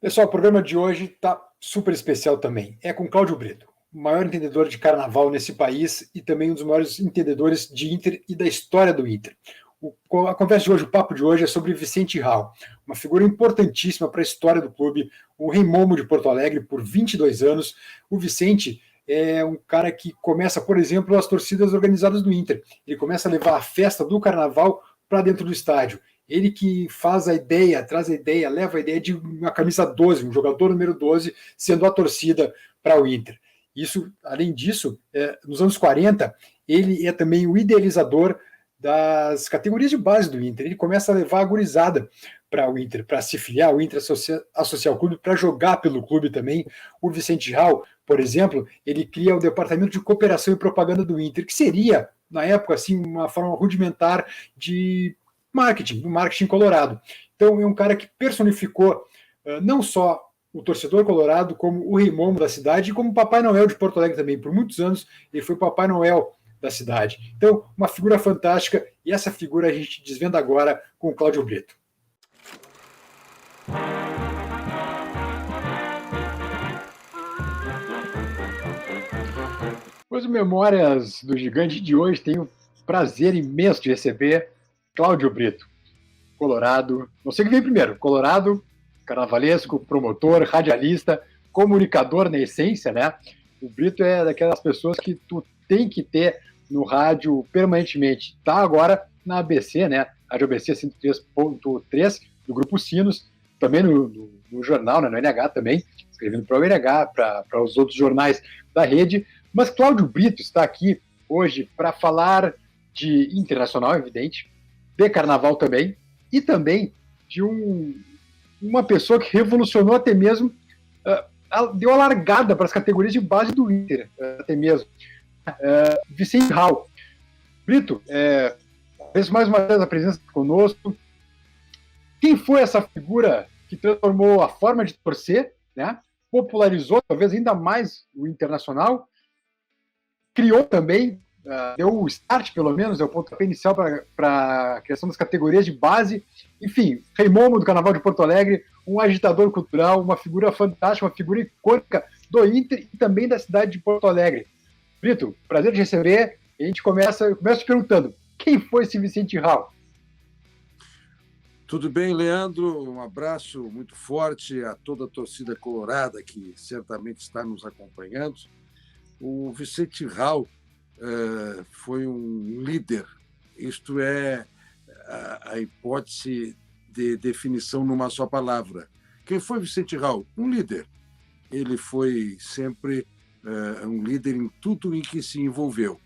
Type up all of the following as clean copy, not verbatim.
Pessoal, o programa de hoje está super especial também. É com Cláudio Brito, o maior entendedor de carnaval nesse país e também um dos maiores entendedores de Inter e da história do Inter. A conversa de hoje, o papo de hoje é sobre Vicente Hall, uma figura importantíssima para a história do clube, o Rei Momo de Porto Alegre por 22 anos. O Vicente é um cara que começa, por exemplo, as torcidas organizadas do Inter. Ele começa a levar a festa do carnaval para dentro do estádio. Ele que faz a ideia, traz a ideia, leva a ideia de uma camisa 12, um jogador número 12, sendo a torcida para o Inter. Isso, além disso, nos anos 40, ele é também o idealizador das categorias de base do Inter. Ele começa a levar a gurizada para o Inter, para se filiar ao Inter, associar ao clube, para jogar pelo clube também. O Vicente Hall, por exemplo, ele cria o Departamento de Cooperação e Propaganda do Inter, que seria, na época, assim, uma forma rudimentar de marketing, do marketing colorado. Então, é um cara que personificou não só o torcedor colorado, como o Rei Momo da cidade e como o Papai Noel de Porto Alegre também. Por muitos anos, ele foi o Papai Noel da cidade. Então, uma figura fantástica, e essa figura a gente desvenda agora com o Cláudio Brito. Pois o Memórias do Gigante de hoje tem o prazer imenso de receber Cláudio Brito, colorado, não sei o que vem primeiro, colorado, carnavalesco, promotor, radialista, comunicador na essência, né? O Brito é daquelas pessoas que tu tem que ter no rádio permanentemente. Tá agora na ABC, né? Rádio ABC 103.3, do Grupo Sinos, também no jornal, né? No NH também, escrevendo para o NH, para os outros jornais da rede. Mas Cláudio Brito está aqui hoje para falar de internacional, evidente, de carnaval também, e também de uma pessoa que revolucionou até mesmo, deu a largada para as categorias de base do Inter, até mesmo. Vicente Hall. Brito, agradeço mais uma vez a presença conosco. Quem foi essa figura que transformou a forma de torcer, né? Popularizou talvez ainda mais o Internacional, criou também, deu o start, pelo menos, deu o pontapé inicial para a criação das categorias de base. Enfim, Rei Momo do Carnaval de Porto Alegre, um agitador cultural, uma figura fantástica, uma figura icônica do Inter e também da cidade de Porto Alegre. Brito, prazer de receber. A gente começa te perguntando, quem foi esse Vicente Hall? Tudo bem, Leandro? Um abraço muito forte a toda a torcida colorada que certamente está nos acompanhando. O Vicente Hall foi um líder, isto é a hipótese de definição numa só palavra. Quem foi Vicente Hall? Um líder. Ele foi sempre um líder em tudo em que se envolveu.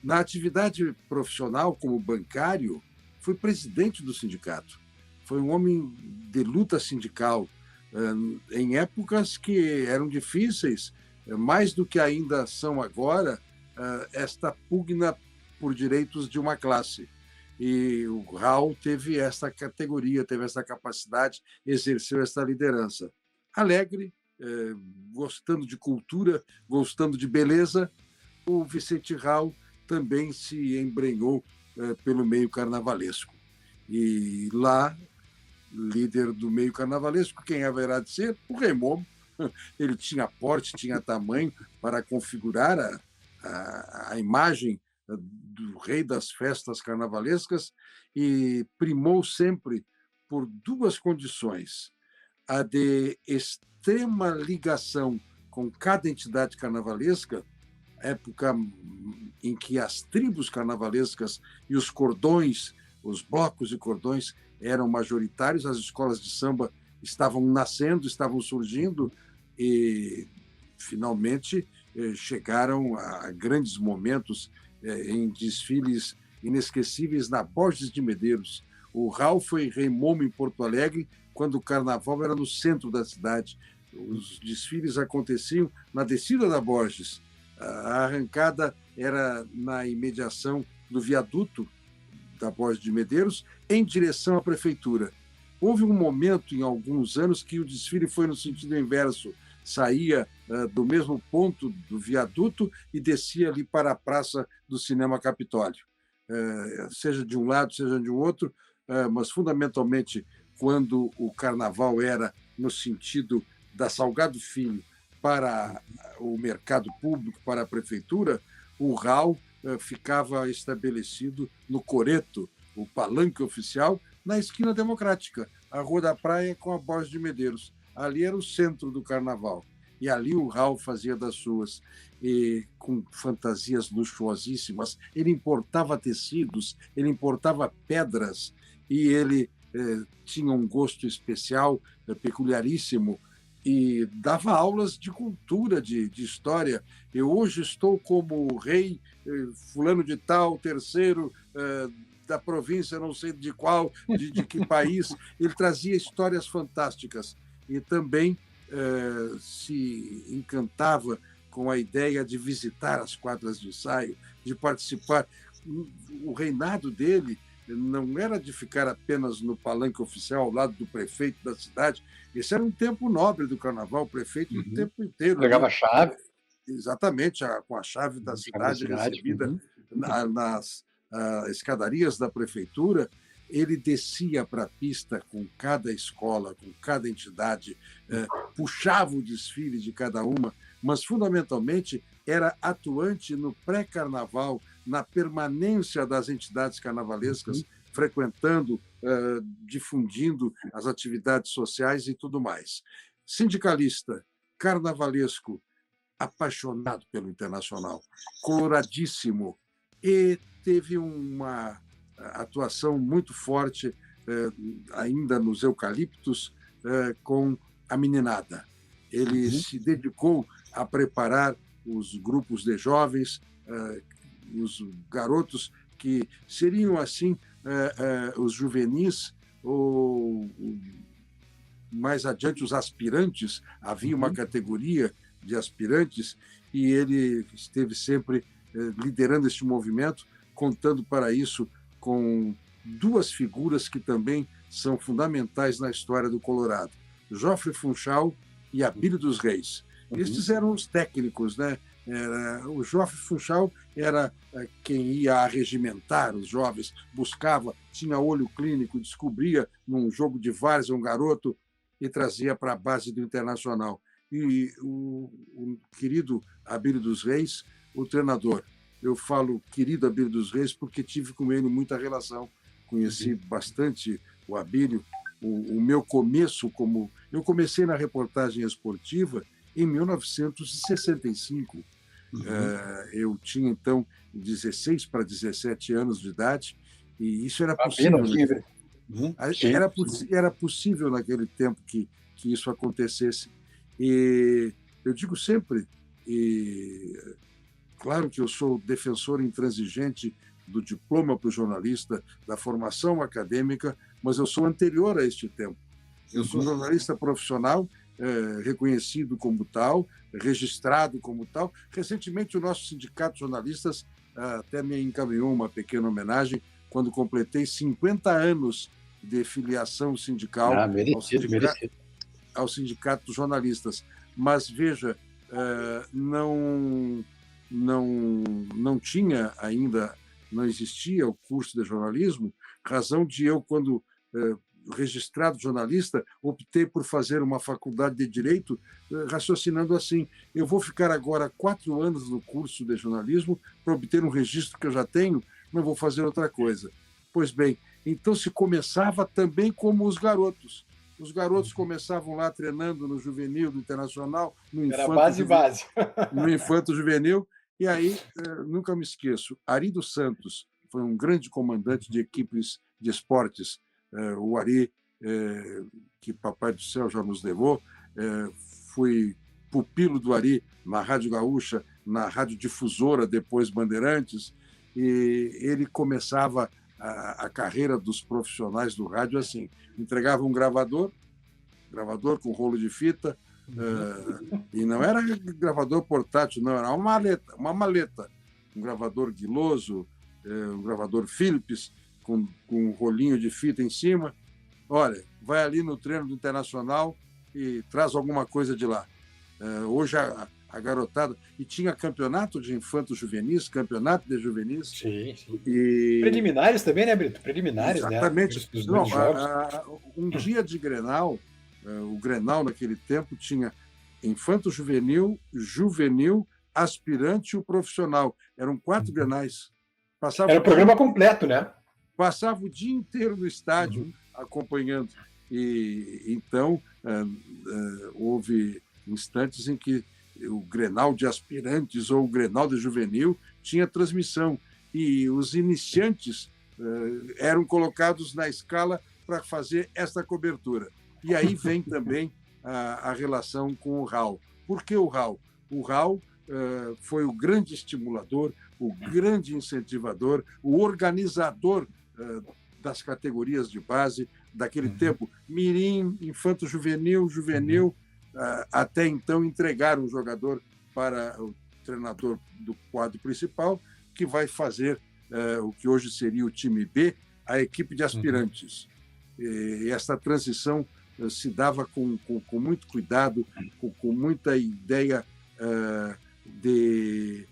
Na atividade profissional, como bancário, foi presidente do sindicato. Foi um homem de luta sindical em épocas que eram difíceis, mais do que ainda são agora, esta pugna por direitos de uma classe. E o Hall teve essa categoria, teve essa capacidade, exerceu essa liderança. Alegre, gostando de cultura, gostando de beleza, o Vicente Hall também se embrenhou pelo meio carnavalesco. E lá, líder do meio carnavalesco, quem haverá de ser? O Rei Momo. Ele tinha porte, tinha tamanho para configurar a imagem do rei das festas carnavalescas e primou sempre por duas condições: a de extrema ligação com cada entidade carnavalesca, época em que as tribos carnavalescas e os cordões, os blocos de cordões eram majoritários, as escolas de samba estavam nascendo, estavam surgindo e, finalmente, chegaram a grandes momentos em desfiles inesquecíveis na Borges de Medeiros. O Hall foi Rei Momo em Porto Alegre quando o carnaval era no centro da cidade. Os desfiles aconteciam na descida da Borges. A arrancada era na imediação do viaduto da Borges de Medeiros, em direção à prefeitura. Houve um momento, em alguns anos, que o desfile foi no sentido inverso. Saía do mesmo ponto do viaduto e descia ali para a praça do Cinema Capitólio. Seja de um lado, seja de um outro, mas fundamentalmente quando o carnaval era no sentido da Salgado Filho para o mercado público, para a prefeitura, o RAL ficava estabelecido no Coreto, o palanque oficial, na esquina Democrática, a Rua da Praia com a Borges de Medeiros. Ali era o centro do carnaval. E ali o RAL fazia das suas, e com fantasias luxuosíssimas. Ele importava tecidos, ele importava pedras, e ele tinha um gosto especial, peculiaríssimo, e dava aulas de cultura, de história. Eu hoje estou como rei fulano de tal, terceiro da província, não sei de qual, de que país. Ele trazia histórias fantásticas e também se encantava com a ideia de visitar as quadras de ensaio, de participar. O reinado dele não era de ficar apenas no palanque oficial, ao lado do prefeito da cidade. Esse era um tempo nobre do carnaval, o prefeito o tempo inteiro. Pegava a chave. Exatamente, com a chave da cidade recebida nas escadarias da prefeitura. Ele descia para a pista com cada escola, com cada entidade, puxava o desfile de cada uma, mas, fundamentalmente, era atuante no pré-carnaval, na permanência das entidades carnavalescas, frequentando, difundindo as atividades sociais e tudo mais. Sindicalista, carnavalesco, apaixonado pelo Internacional, coloradíssimo, e teve uma atuação muito forte ainda nos Eucaliptos com a meninada. Ele se dedicou a preparar os grupos de jovens, os garotos que seriam, assim, os juvenis, ou mais adiante os aspirantes. Havia uma categoria de aspirantes e ele esteve sempre liderando este movimento, contando para isso com duas figuras que também são fundamentais na história do Colorado: Joffre Funchal e Abílio dos Reis. Estes eram os técnicos, né? O Joffre Funchal era quem ia arregimentar os jovens, buscava, tinha olho clínico, descobria num jogo de várzea um garoto e trazia para a base do Internacional. E o querido Abílio dos Reis, o treinador. Eu falo querido Abílio dos Reis porque tive com ele muita relação. Conheci bastante o Abílio. O meu começo eu comecei na reportagem esportiva em 1965. Eu tinha, então, 16 para 17 anos de idade, e isso era possível. Era possível naquele tempo que isso acontecesse. E eu digo sempre, claro que eu sou defensor intransigente do diploma para o jornalista, da formação acadêmica, mas eu sou anterior a este tempo. Eu sou jornalista profissional, reconhecido como tal, registrado como tal. Recentemente, o nosso sindicato de jornalistas até me encaminhou uma pequena homenagem quando completei 50 anos de filiação sindical ao Sindicato dos Jornalistas. Mas, veja, não tinha ainda, não existia o curso de jornalismo, razão de eu, quando registrado jornalista, optei por fazer uma faculdade de Direito, raciocinando assim: eu vou ficar agora 4 anos no curso de jornalismo para obter um registro que eu já tenho, não vou fazer outra coisa. Pois bem, então se começava também como os garotos. Os garotos começavam lá treinando no juvenil do Internacional, no infanto juvenil, e aí, nunca me esqueço, Ari dos Santos foi um grande comandante de equipes de esportes. O Ari, que Papai do Céu já nos levou, fui pupilo do Ari na Rádio Gaúcha, na Rádio Difusora, depois Bandeirantes, e ele começava a carreira dos profissionais do rádio assim: entregava um gravador com rolo de fita, e não era gravador portátil, não, era uma maleta, um gravador guiloso, um gravador Philips, com um rolinho de fita em cima. Olha, vai ali no treino do Internacional e traz alguma coisa de lá. Hoje a garotada... E tinha campeonato de infantos juvenis, campeonato de juvenis. Sim. E... preliminares também, né, Brito? Preliminares, exatamente. né? Um dia de Grenal, O Grenal, naquele tempo, tinha infanto-juvenil, juvenil, aspirante e o profissional. Eram 4 Grenais. Era o programa completo, né? Passava o dia inteiro no estádio acompanhando. E então houve instantes em que o Grenal de aspirantes ou o Grenal de juvenil tinha transmissão e os iniciantes eram colocados na escala para fazer essa cobertura. E aí vem também a relação com o RAL. Por que o RAL? O RAL foi o grande estimulador, o grande incentivador, o organizador das categorias de base daquele tempo. Mirim, infanto-juvenil, juvenil, até então entregaram o jogador para o treinador do quadro principal, que vai fazer o que hoje seria o time B, a equipe de aspirantes. E essa transição se dava com muito cuidado, com muita ideia de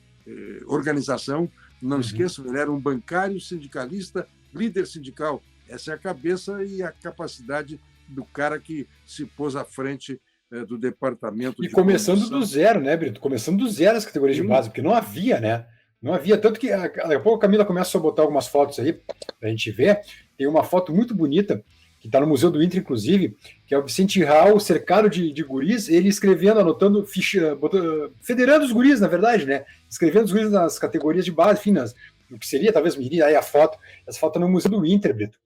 organização. Não esqueçam, ele era um bancário, sindicalista, líder sindical. Essa é a cabeça e a capacidade do cara que se pôs à frente do departamento. E começando do zero, né, Brito? Começando do zero as categorias de base, porque não havia, né? Não havia, tanto que daqui a pouco a Camila começa a botar algumas fotos aí para a gente ver. Tem uma foto muito bonita, que está no Museu do Inter, inclusive, que é o Vicente Raul, cercado de guris, ele escrevendo, anotando, federando os guris, na verdade, né? Escrevendo os guris nas categorias de base, enfim, o que seria, talvez, aí a foto. Essa foto tá no Museu do Inter, Brito.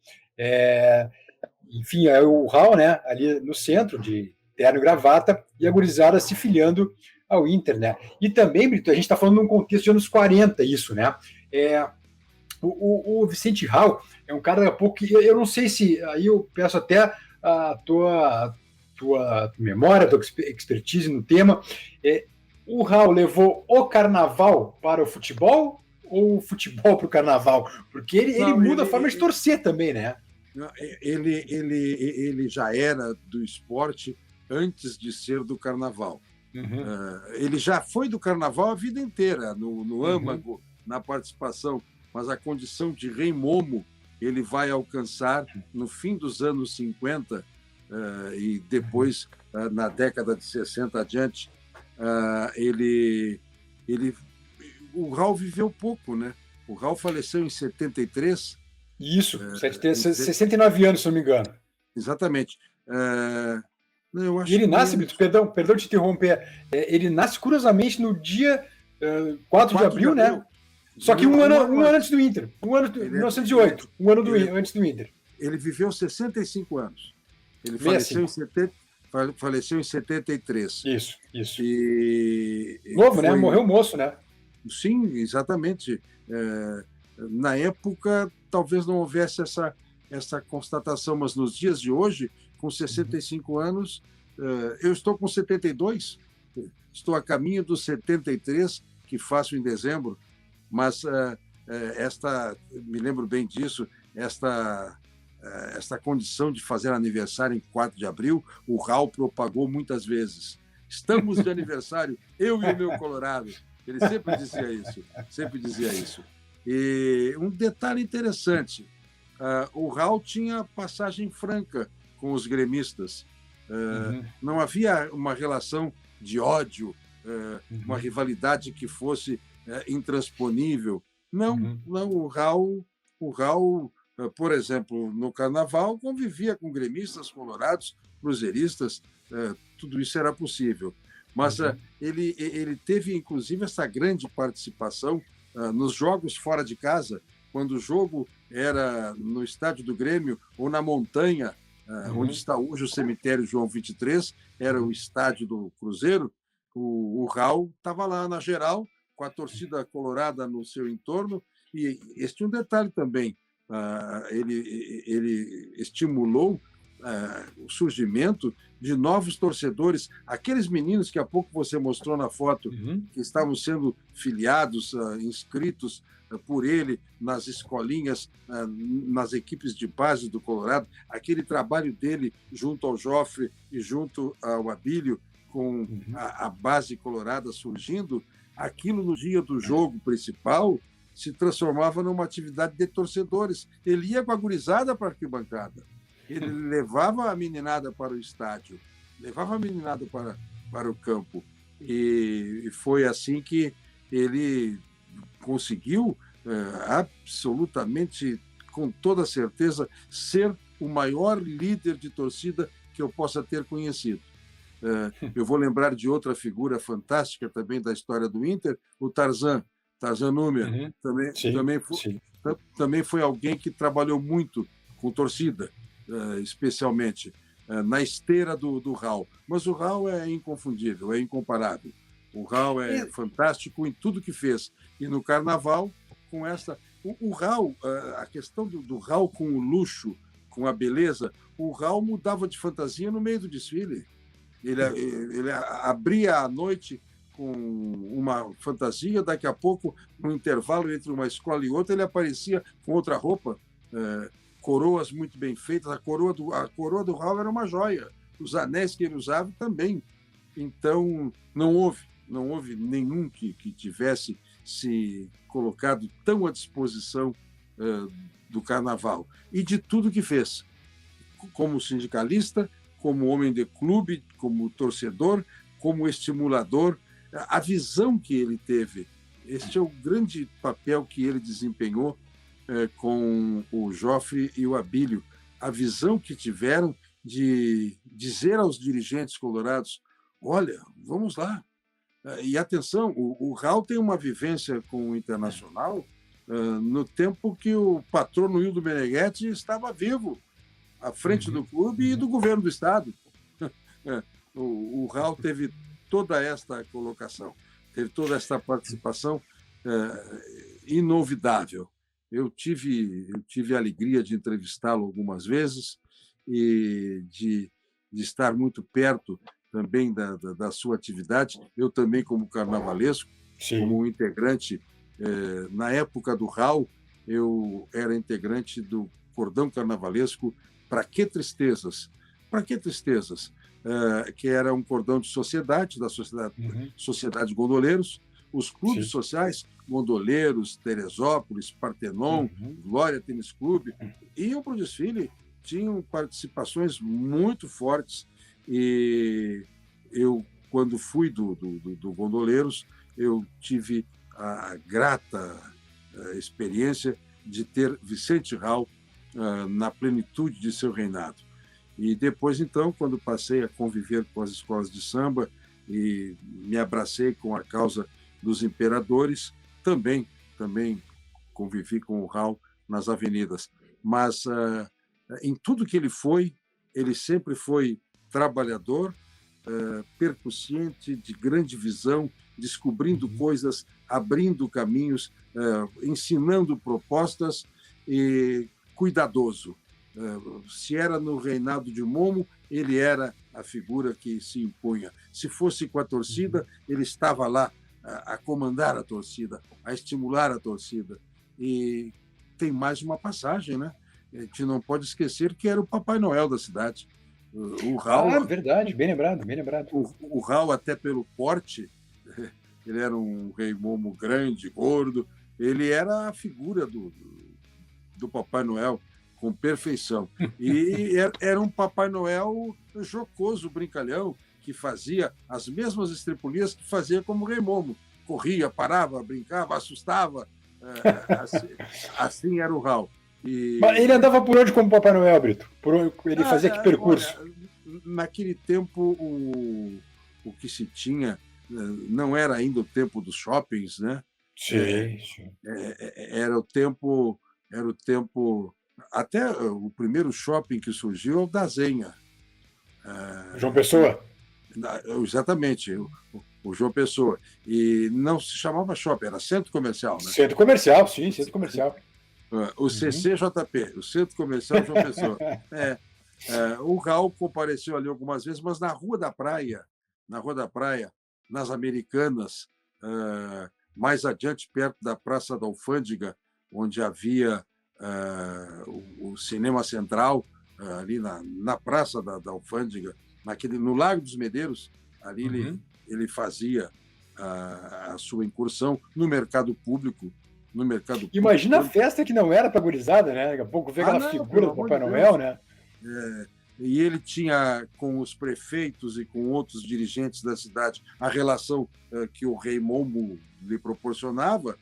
Enfim, é o Raul, né? Ali no centro, de terno e gravata, e a gurizada se filiando ao Inter, né? E também, Brito, a gente está falando num contexto de anos 40, isso, né? O Vicente Raul é um cara, daqui a pouco, que eu não sei se, aí eu peço até a tua memória, a tua expertise no tema. O Raul levou o carnaval para o futebol ou o futebol para o carnaval? Porque ele muda a forma de torcer também, né? Ele já era do esporte antes de ser do carnaval. Ele já foi do carnaval a vida inteira, no âmago, na participação, mas a condição de rei momo ele vai alcançar no fim dos anos 50 e depois, na década de 60 adiante. O Raul viveu pouco, né? O Raul faleceu em 73. Isso, 69 anos, se não me engano. Exatamente. Eu acho e ele nasce, Brito, perdão te interromper, ele nasce curiosamente no dia 4 de abril, né? Só que um ano antes do Inter, 1908, antes do Inter. Ele viveu 65 anos. Ele faleceu em 73. Isso. Novo, né? Morreu moço, né? Sim, exatamente. Na época, talvez não houvesse essa constatação, mas nos dias de hoje, com 65 anos, eu estou com 72, estou a caminho dos 73, que faço em dezembro, mas me lembro bem disso, esta condição de fazer aniversário em 4 de abril, o Raul propagou muitas vezes. Estamos de aniversário, eu e o meu Colorado. Ele sempre dizia isso. E um detalhe interessante, o Raul tinha passagem franca com os gremistas. Não havia uma relação de ódio, uma rivalidade que fosse intransponível. Não, o Raul, por exemplo, no Carnaval, convivia com gremistas, colorados, cruzeiristas, tudo isso era possível. Mas ele teve, inclusive, essa grande participação nos jogos fora de casa, quando o jogo era no estádio do Grêmio ou na montanha, onde está hoje o cemitério João 23, era o estádio do Cruzeiro. O Raul estava lá na geral, com a torcida colorada no seu entorno. E este é um detalhe também, ele estimulou o surgimento de novos torcedores, aqueles meninos que há pouco você mostrou na foto, que estavam sendo filiados, inscritos por ele nas escolinhas, nas equipes de base do Colorado, aquele trabalho dele junto ao Joffre e junto ao Abílio, com a base colorada surgindo, aquilo no dia do jogo principal se transformava numa atividade de torcedores. Ele ia com a gurizada para a arquibancada. Ele levava a meninada para o estádio, levava a meninada para o campo. E foi assim que ele conseguiu, absolutamente, com toda certeza, ser o maior líder de torcida que eu possa ter conhecido. Eu vou lembrar de outra figura fantástica também da história do Inter, o Tarzan Número. Uhum. Sim, sim. Também foi alguém que trabalhou muito com torcida, especialmente na esteira do Raul. Mas o Raul é inconfundível, é incomparável. O Raul é fantástico em tudo que fez. E no Carnaval, com essa... O Raul, a questão do Raul com o luxo, com a beleza, o Raul mudava de fantasia no meio do desfile. Ele abria a noite com uma fantasia, daqui a pouco, no intervalo entre uma escola e outra, ele aparecia com outra roupa, coroas muito bem feitas. A coroa do Raul era uma joia, os anéis que ele usava também. Então, não houve nenhum que tivesse se colocado tão à disposição do Carnaval. E de tudo que fez, como sindicalista, como homem de clube, como torcedor, como estimulador, a visão que ele teve. Este é o grande papel que ele desempenhou com o Joffre e o Abílio. A visão que tiveram de dizer aos dirigentes colorados: olha, vamos lá. E atenção, o Raul tem uma vivência com o Internacional no tempo que o patrono Hildo Meneghetti estava vivo, à frente do clube e do governo do Estado. O Raul teve toda esta colocação, teve toda esta participação inovidável. Eu tive a alegria de entrevistá-lo algumas vezes e de estar muito perto também da sua atividade. Eu também, como carnavalesco, sim, como integrante, na época do Raul, eu era integrante do cordão carnavalesco Pra Que Tristezas? Pra Que Tristezas? Que era um cordão de sociedade, da Sociedade de Gondoleiros, os clubes, sim, sociais, Gondoleiros, Teresópolis, Partenon, Glória Tênis Clube, iam para o desfile, tinham participações muito fortes. E eu, quando fui do Gondoleiros, eu tive a grata experiência de ter Vicente Raul na plenitude de seu reinado. E depois, então, quando passei a conviver com as escolas de samba e me abracei com a causa dos imperadores, também convivi com o Raul nas avenidas. Mas em tudo que ele sempre foi trabalhador, percussiente, de grande visão, descobrindo coisas, abrindo caminhos, ensinando propostas e cuidadoso. Se era no reinado de Momo, ele era a figura que se impunha. Se fosse com a torcida, ele estava lá a comandar a torcida, a estimular a torcida. E tem mais uma passagem, né? A gente não pode esquecer que era o Papai Noel da cidade. O Raul, verdade, bem lembrado, bem lembrado. O Raul, até pelo porte, ele era um rei momo grande, gordo, ele era a figura do Papai Noel com perfeição. E era um Papai Noel jocoso, brincalhão, que fazia as mesmas estripulias que fazia como rei momo. Corria, parava, brincava, assustava. Assim era o Raul. Mas ele andava por onde como Papai Noel, Brito? Ele fazia que percurso? Olha, naquele tempo, o que se tinha não era ainda o tempo dos shoppings, né? Sim. Era o tempo... Até o primeiro shopping que surgiu é o da Zenha. João Pessoa? Exatamente, o João Pessoa. E não se chamava shopping, era centro comercial, né? Centro comercial, sim, centro comercial. O CCJP, o Centro Comercial João Pessoa. O Raul compareceu ali algumas vezes, mas na Rua da Praia, nas Americanas, mais adiante, perto da Praça da Alfândega, onde havia o Cinema Central, ali na Praça da Alfândega, no Largo dos Medeiros, ali ele fazia a sua incursão no mercado público. Imagina a festa que não era para gurizada, né? Daqui a pouco vê aquela figura do Papai Noel, né? E ele tinha com os prefeitos e com outros dirigentes da cidade a relação que o rei Momo lhe proporcionava.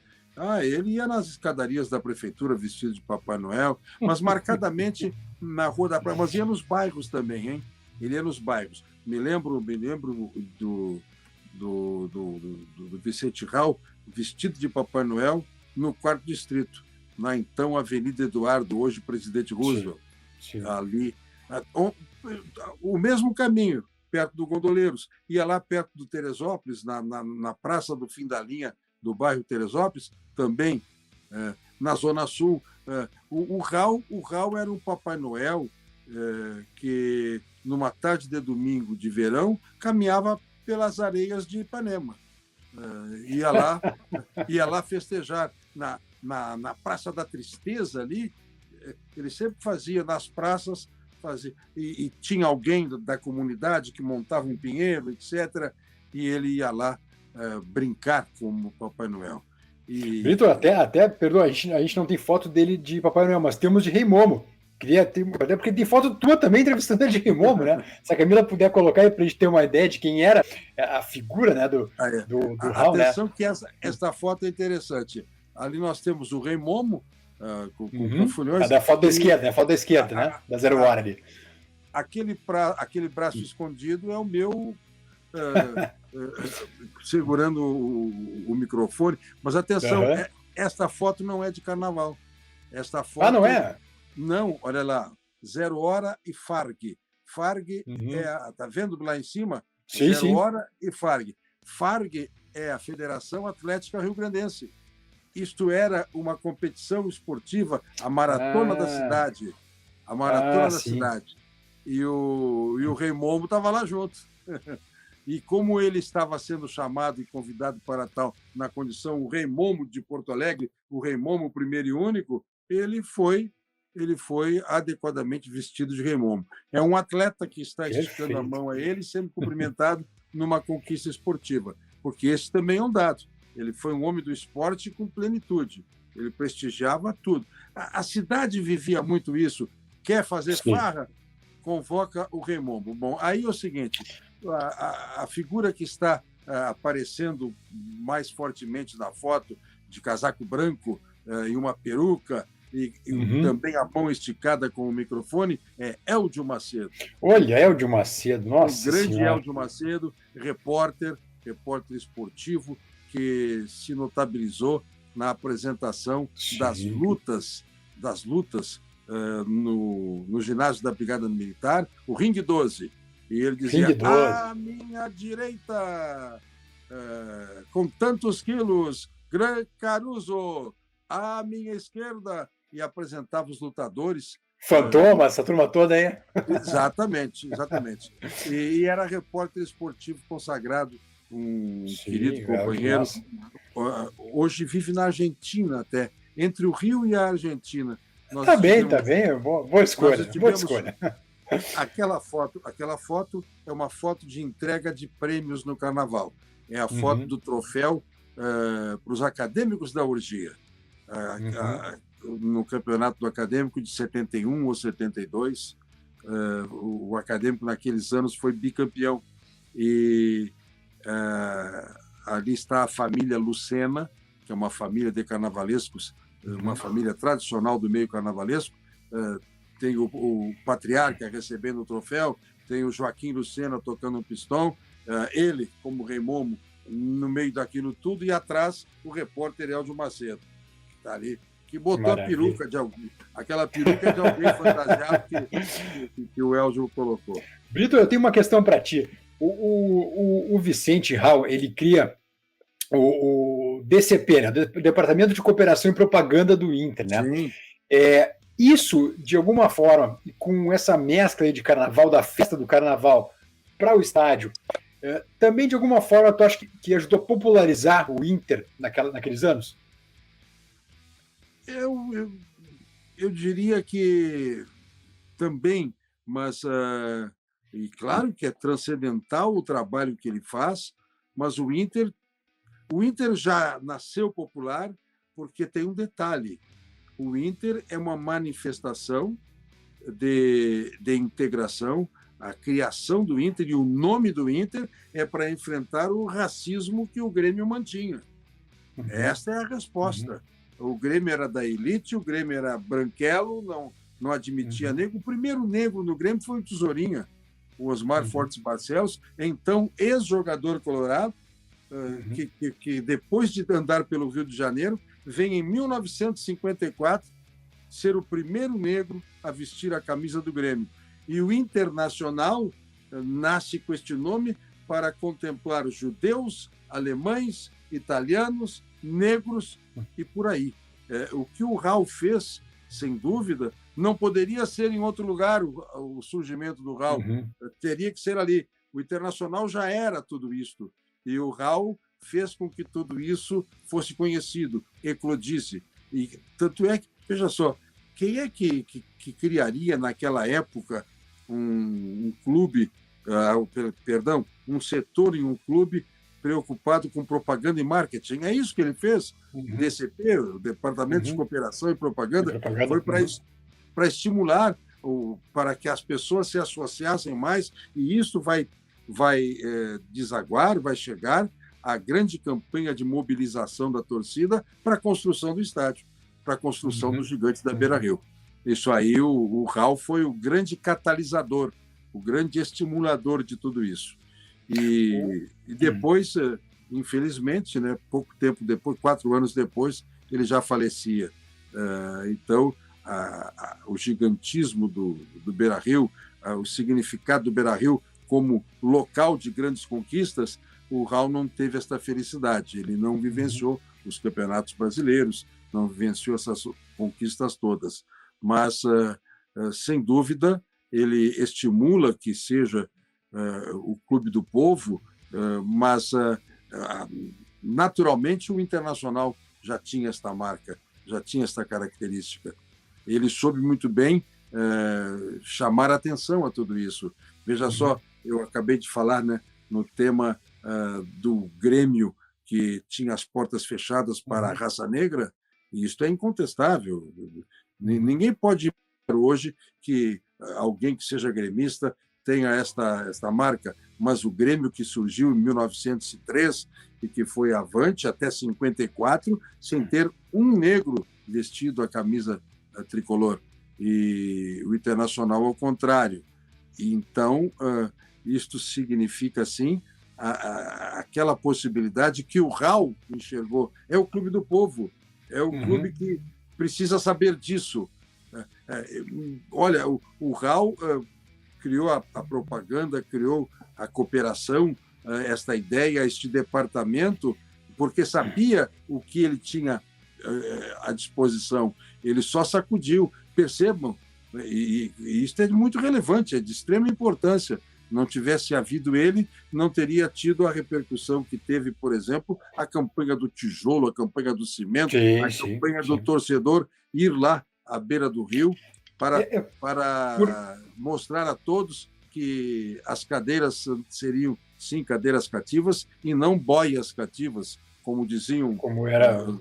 Ele ia nas escadarias da prefeitura vestido de Papai Noel, mas marcadamente na Rua da Praia, mas ia nos bairros também, hein? Ele ia nos bairros. Me lembro do Vicente Hall vestido de Papai Noel no 4º Distrito, na então Avenida Eduardo, hoje Presidente Roosevelt. Sim. Ali, o mesmo caminho, perto do Gondoleiros. Ia lá perto do Teresópolis, na Praça do Fim da Linha do bairro Teresópolis, também na Zona Sul. O Hall era um Papai Noel que, numa tarde de domingo de verão, caminhava pelas areias de Ipanema. Ia lá festejar na Praça da Tristeza ali. Ele sempre fazia nas praças, e tinha alguém da comunidade que montava um pinheiro, etc. E ele ia lá brincar como Papai Noel. Brito, perdoa, a gente não tem foto dele de Papai Noel, mas temos de Rei Momo. Até porque tem foto tua também entrevistando ele de Rei Momo, né? Se a Camila puder colocar aí pra gente ter uma ideia de quem era a figura, né, do Hall, né? Atenção que esta foto é interessante. Ali nós temos o Rei Momo, com folhões. Da foto da esquerda, né? A foto da esquerda, né? Da 0 hora ali. Aquele braço escondido é o meu segurando o microfone. Mas atenção, esta foto não é de carnaval. Esta foto, não é? Não, olha lá. 0 hora e Farg. Farg tá vendo lá em cima? Sim, 0 hora e Farg. Farg é a Federação Atlética Rio-Grandense. Isto era uma competição esportiva, a Maratona da Cidade. A Maratona da Cidade. E o Rei Momo estava lá junto. E como ele estava sendo chamado e convidado para tal, na condição o Rei Momo de Porto Alegre, o Rei Momo primeiro e único, ele foi adequadamente vestido de Rei Momo. É um atleta que está esticando a mão a ele, sendo cumprimentado numa conquista esportiva, porque esse também é um dado. Ele foi um homem do esporte com plenitude. Ele prestigiava tudo. A cidade vivia muito isso. Quer fazer farra? Convoca o Rei Momo. Bom, aí é o seguinte, a figura que está aparecendo mais fortemente na foto, de casaco branco e uma peruca, e também a mão esticada com o microfone, é Eldio Macedo. Olha, Eldio Macedo, nossa O grande senhora. Eldio Macedo, repórter esportivo, que se notabilizou na apresentação das lutas no ginásio da Brigada Militar, o Ring 12. E ele dizia, à minha direita, com tantos quilos, Gran Caruso, à minha esquerda, e apresentava os lutadores. Fantoma, essa turma toda aí. Exatamente. E era repórter esportivo consagrado, um querido companheiro. Hoje vive na Argentina até, entre o Rio e a Argentina. Tá bem, boa escolha. Aquela foto é uma foto de entrega de prêmios no Carnaval. É a foto do troféu para os acadêmicos da Urgia. No campeonato do acadêmico de 71 ou 72. O acadêmico naqueles anos foi bicampeão. E ali está a família Lucena, que é uma família de carnavalescos, uma família tradicional do meio carnavalesco. Tem o patriarca recebendo o troféu, tem o Joaquim Lucena tocando um pistão, ele, como Rei Momo, no meio daquilo tudo, e atrás o repórter Eldio Macedo, que está ali, que botou a peruca de alguém, aquela peruca de alguém fantasiado que o Eldio colocou. Brito, eu tenho uma questão para ti. O Vicente Hall, ele cria o DCP, né, Departamento de Cooperação e Propaganda do Inter, né? Sim. Isso, de alguma forma, com essa mescla aí de carnaval, da festa do carnaval para o estádio, também de alguma forma tu acha que ajudou a popularizar o Inter naqueles anos? Eu diria que também, mas e claro que é transcendental o trabalho que ele faz, mas o Inter já nasceu popular porque tem um detalhe. O Inter é uma manifestação de integração, a criação do Inter e o nome do Inter é para enfrentar o racismo que o Grêmio mantinha. Esta é a resposta. O Grêmio era da elite, o Grêmio era branquelo, não admitia negro. O primeiro negro no Grêmio foi o Tesourinha, o Osmar Fortes Barcelos, então ex-jogador colorado, que depois de andar pelo Rio de Janeiro, vem em 1954 ser o primeiro negro a vestir a camisa do Grêmio. E o Internacional nasce com este nome para contemplar os judeus, alemães, italianos, negros e por aí. O que o Raul fez, sem dúvida, não poderia ser em outro lugar o surgimento do Raul. Teria que ser ali. O Internacional já era tudo isto. E o Raul fez com que tudo isso fosse conhecido, eclodisse. E tanto é que, veja só, quem é que criaria naquela época um clube, um setor em um clube preocupado com propaganda e marketing? É isso que ele fez. O DCP, o Departamento de Cooperação e Propaganda, foi para estimular, para que as pessoas se associassem mais, e isso vai desaguar, vai chegar à grande campanha de mobilização da torcida para a construção do estádio, para a construção dos gigantes da Beira-Rio. Isso aí, o Raul foi o grande catalisador, o grande estimulador de tudo isso. E depois, infelizmente, né, pouco tempo depois, 4 anos depois, ele já falecia. Então, o gigantismo do Beira-Rio, o significado do Beira-Rio como local de grandes conquistas, o Raul não teve esta felicidade. Ele não vivenciou os campeonatos brasileiros, não vivenciou essas conquistas todas. Mas, sem dúvida, ele estimula que seja o clube do povo, mas, naturalmente, o Internacional já tinha esta marca, já tinha esta característica. Ele soube muito bem chamar a atenção a tudo isso. Veja só, eu acabei de falar, né, no tema do Grêmio, que tinha as portas fechadas para a raça negra, e isso é incontestável. Ninguém pode ir hoje que alguém que seja gremista tenha esta marca, mas o Grêmio que surgiu em 1903 e que foi avante até 54, sem ter um negro vestido a camisa tricolor. E o Internacional ao contrário. Então, isto significa, sim, aquela possibilidade que o Raul enxergou. É o clube do povo, é o clube que precisa saber disso. Olha, o Raul criou a propaganda, criou a cooperação, esta ideia, este departamento, porque sabia o que ele tinha à disposição. Ele só sacudiu. Percebam, e isso é muito relevante, é de extrema importância. Não tivesse havido ele, não teria tido a repercussão que teve, por exemplo, a campanha do tijolo, a campanha do cimento, campanha do torcedor ir lá à beira do rio para mostrar a todos que as cadeiras seriam, sim, cadeiras cativas e não boias cativas, como diziam... Como era o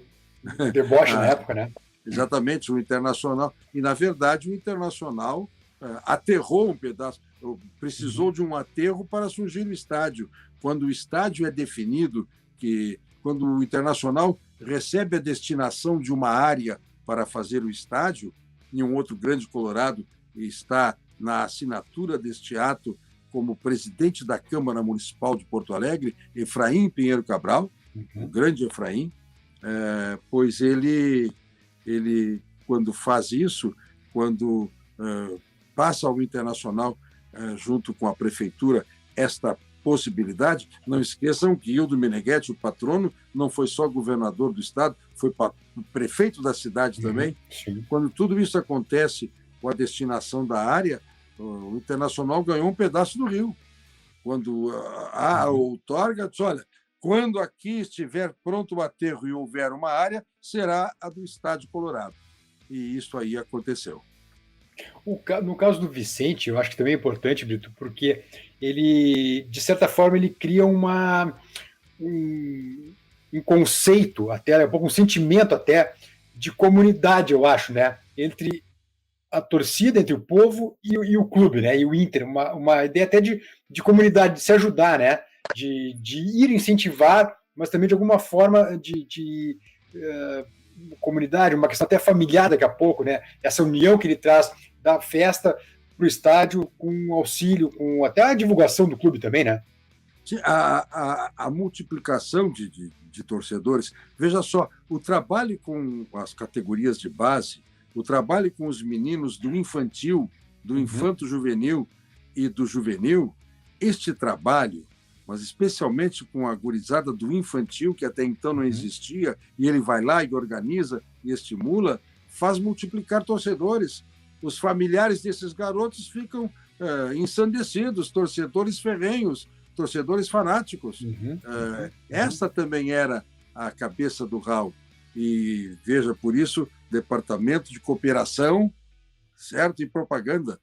deboche na época, né? Exatamente, o Internacional. E, na verdade, o Internacional aterrou um pedaço, precisou de um aterro para surgir o estádio. Quando o estádio é definido, quando o Internacional recebe a destinação de uma área para fazer o estádio, e um outro grande colorado está na assinatura deste ato como presidente da Câmara Municipal de Porto Alegre, Efraim Pinheiro Cabral, o grande Efraim, pois ele, quando faz isso, quando passa ao Internacional junto com a prefeitura esta possibilidade, não esqueçam que Hildo Meneghetti, o patrono, não foi só governador do estado, foi prefeito da cidade também. Sim. Quando tudo isso acontece com a destinação da área, o Internacional ganhou um pedaço do rio. Quando a outorga diz, olha, quando aqui estiver pronto o aterro e houver uma área, será a do Estádio Colorado. E isso aí aconteceu. No caso do Vicente, eu acho que também é importante, Brito, porque ele, de certa forma, ele cria um conceito, até um sentimento até de comunidade, eu acho, né? Entre a torcida, entre o povo e o clube, né? E o Inter, uma ideia até de comunidade, de se ajudar, né? De ir incentivar, mas também de alguma forma de comunidade, uma questão até familiar daqui a pouco, né? Essa união que ele traz da festa para o estádio com auxílio, com até a divulgação do clube também, né? A multiplicação de torcedores. Veja só, o trabalho com as categorias de base, o trabalho com os meninos do infantil, do infanto-juvenil e do juvenil, este trabalho, mas especialmente com a gurizada do infantil, que até então não existia, e ele vai lá e organiza e estimula, faz multiplicar torcedores. Os familiares desses garotos ficam ensandecidos, torcedores ferrenhos, torcedores fanáticos. Essa também era a cabeça do Raul. E, veja, por isso, Departamento de Cooperação, certo? E Propaganda.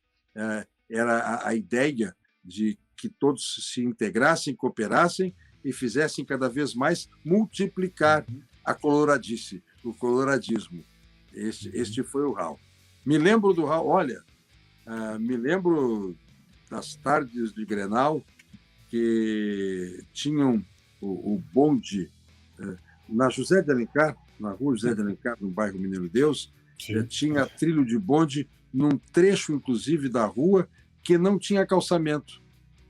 Era a ideia de que todos se integrassem, cooperassem e fizessem cada vez mais multiplicar a coloradice, o coloradismo. Este foi o Raul. Me lembro do Raul, olha, me lembro das tardes de Grenal, que tinham o bonde na José de Alencar, na rua José de Alencar, no bairro Menino Deus, tinha trilho de bonde num trecho, inclusive, da rua que não tinha calçamento.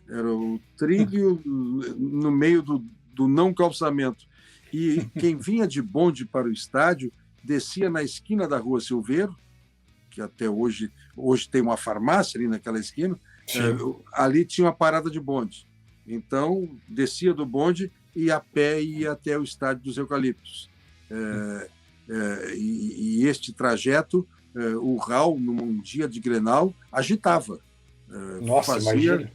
Era o trilho no meio do não calçamento. E quem vinha de bonde para o estádio descia na esquina da Rua Silveiro, que até hoje tem uma farmácia ali naquela esquina, ali tinha uma parada de bonde. Então, descia do bonde e a pé ia até o Estádio dos Eucaliptos. E este trajeto, o Raul, num dia de Grenal, agitava. Nossa, imagina.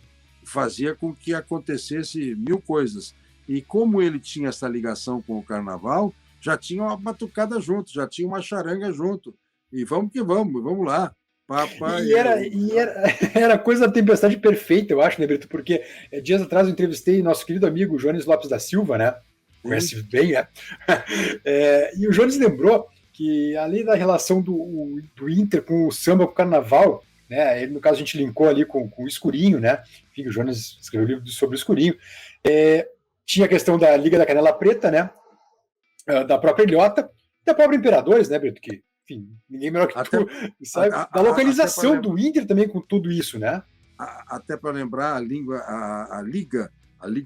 Fazia com que acontecesse mil coisas. E como ele tinha essa ligação com o Carnaval, já tinha uma batucada junto, já tinha uma charanga junto. E vamos que vamos lá. Papai, era coisa da tempestade perfeita, eu acho, né, Brito? Porque dias atrás eu entrevistei nosso querido amigo Jones Lopes da Silva, né? Conhece bem, né? E o Jones lembrou que, além da relação do Inter com o samba, com o Carnaval, né? Ele, no caso, a gente linkou ali com o Escurinho, né? Enfim, o Jones escreveu um livro sobre o Escurinho. Tinha a questão da Liga da Canela Preta, né? Da própria Ilhota, da própria Imperadores, né, Brito? Que, enfim, ninguém melhor que tu sabe. Da localização do Inter também com tudo isso, né? Até para lembrar, a Liga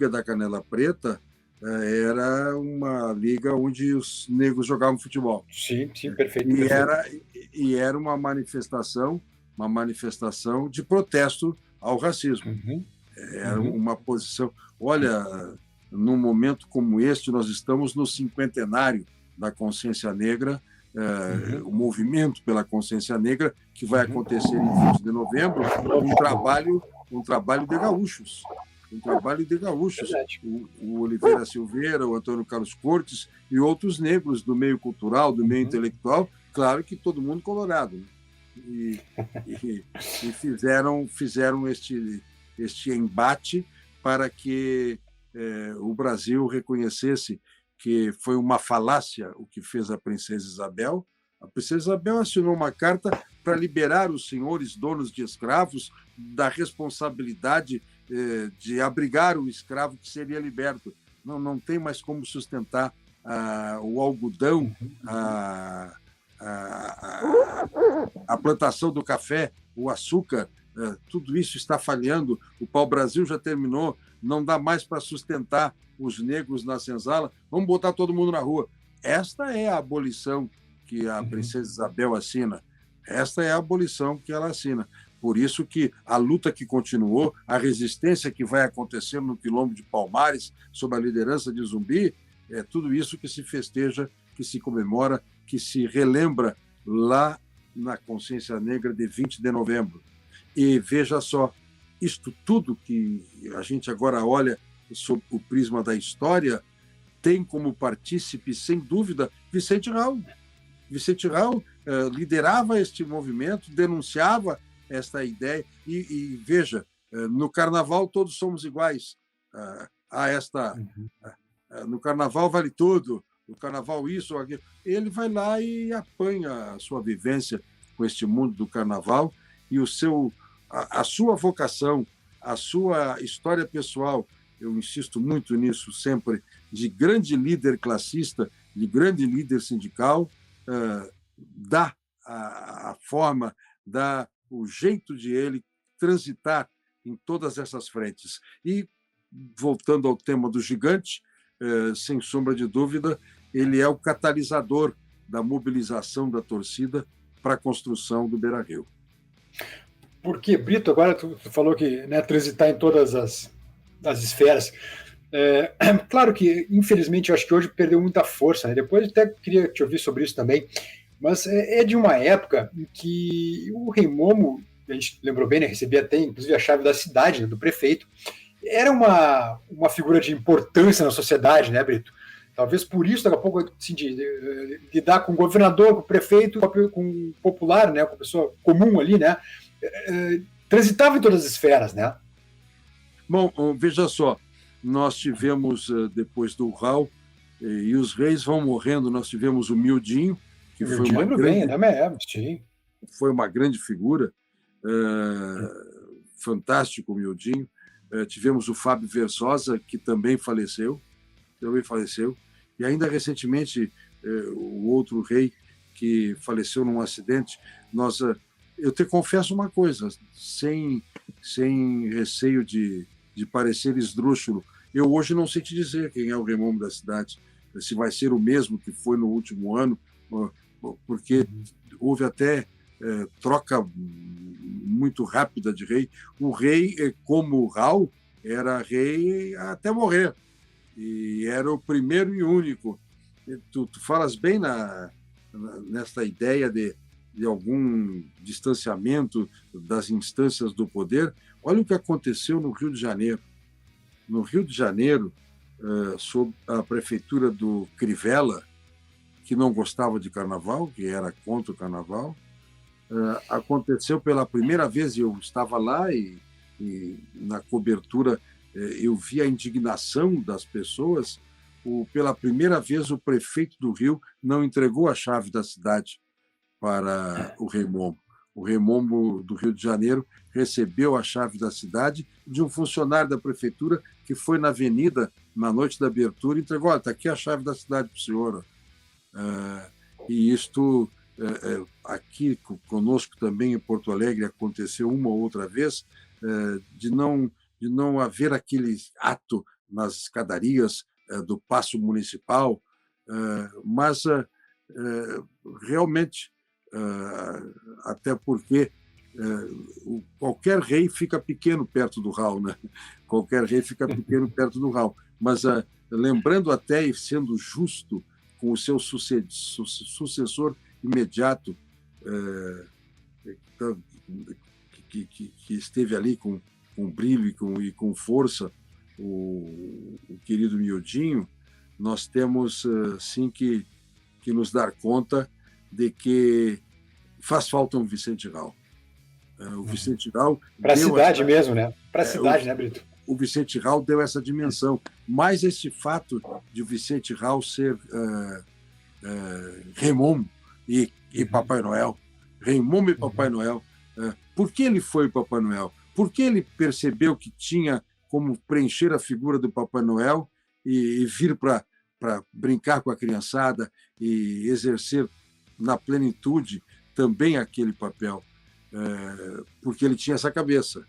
da Canela Preta era uma liga onde os negros jogavam futebol. Sim, perfeito. E era uma manifestação de protesto ao racismo. Era uma posição... Olha, num momento como este, nós estamos no cinquentenário da consciência negra, o movimento pela consciência negra, que vai acontecer em 20 de novembro, um trabalho de gaúchos. O Oliveira Silveira, o Antônio Carlos Cortes e outros negros do meio cultural, do meio intelectual, claro que todo mundo colorado. Né? E fizeram este embate para que o Brasil reconhecesse que foi uma falácia o que fez a Princesa Isabel. A Princesa Isabel assinou uma carta para liberar os senhores donos de escravos da responsabilidade de abrigar o escravo que seria liberto. Não tem mais como sustentar o algodão, a plantação do café, o açúcar, tudo isso está falhando. O pau-brasil já terminou, não dá mais para sustentar os negros na senzala, vamos botar todo mundo na rua. Esta é a abolição que a Princesa Isabel assina. Esta é a abolição que ela assina. Por isso que a luta que continuou, a resistência que vai acontecer no Quilombo de Palmares, sob a liderança de Zumbi, é tudo isso que se festeja, que se comemora, que se relembra lá na Consciência Negra de 20 de novembro. E veja só, isto tudo que a gente agora olha sob o prisma da história tem como partícipe, sem dúvida, Vicente Raul. Vicente Raul liderava este movimento, denunciava esta ideia. E veja, no Carnaval todos somos iguais. No Carnaval vale tudo, no Carnaval isso ou aquilo. Ele vai lá e apanha a sua vivência com este mundo do carnaval, e a sua vocação, a sua história pessoal, eu insisto muito nisso sempre, de grande líder classista, de grande líder sindical, dá a forma, dá o jeito de ele transitar em todas essas frentes. E, voltando ao tema do gigante, sem sombra de dúvida, ele é o catalisador da mobilização da torcida para a construção do Beira-Rio. Porque, Brito, agora tu falou que, né, transitar em todas as esferas. Claro que, infelizmente, eu acho que hoje perdeu muita força, né? Depois até queria te ouvir sobre isso também, mas é de uma época em que o Rei Momo, a gente lembrou bem, né, recebia até, inclusive, a chave da cidade, né, do prefeito, era uma figura de importância na sociedade, né, Brito? Talvez por isso, daqui a pouco, assim, de lidar com o governador, com o prefeito, com o popular, né, com a pessoa comum ali, né, transitava em todas as esferas, né? Bom, veja só, nós tivemos, depois do Raul, e os reis vão morrendo, nós tivemos o Mildinho, que foi uma grande figura, fantástico o Mildinho. Tivemos o Fábio Versosa, que também faleceu, e ainda recentemente o outro rei que faleceu num acidente. Eu te confesso uma coisa, sem receio de parecer esdrúxulo, eu hoje não sei te dizer quem é o Rei Momo da cidade, se vai ser o mesmo que foi no último ano, porque houve até troca muito rápida de rei. O rei, como o Raul, era rei até morrer, e era o primeiro e único. Tu falas bem nessa ideia de algum distanciamento das instâncias do poder. Olha o que aconteceu no Rio de Janeiro. No Rio de Janeiro, sob a prefeitura do Crivella, que não gostava de carnaval, que era contra o carnaval, aconteceu pela primeira vez, e eu estava lá e na cobertura eu vi a indignação das pessoas. Pela primeira vez, o prefeito do Rio não entregou a chave da cidade para o Rei Momo. O Rei Momo do Rio de Janeiro recebeu a chave da cidade de um funcionário da prefeitura que foi na avenida, na noite da abertura, e entregou: está aqui a chave da cidade para o senhor. E isto, aqui conosco também em Porto Alegre, aconteceu uma ou outra vez, de não haver aquele ato nas escadarias do Paço Municipal, mas realmente, até porque qualquer rei fica pequeno perto do Raul, né? Qualquer rei fica pequeno perto do Raul. Mas lembrando até e sendo justo com o seu sucessor imediato, que esteve ali com brilho e com força, o querido Mildinho, nós temos sim que nos dar conta de que faz falta um Vicente Raul. O Vicente Raul... Para a cidade mesmo, né? Para a cidade, né, Brito? O Vicente Raul deu essa dimensão. Mas esse fato de o Vicente Raul ser Rei Momo e Papai Noel, Rei Momo e Papai Noel, por que ele foi Papai Noel? Porque ele percebeu que tinha como preencher a figura do Papai Noel e vir para brincar com a criançada e exercer na plenitude também aquele papel, porque ele tinha essa cabeça.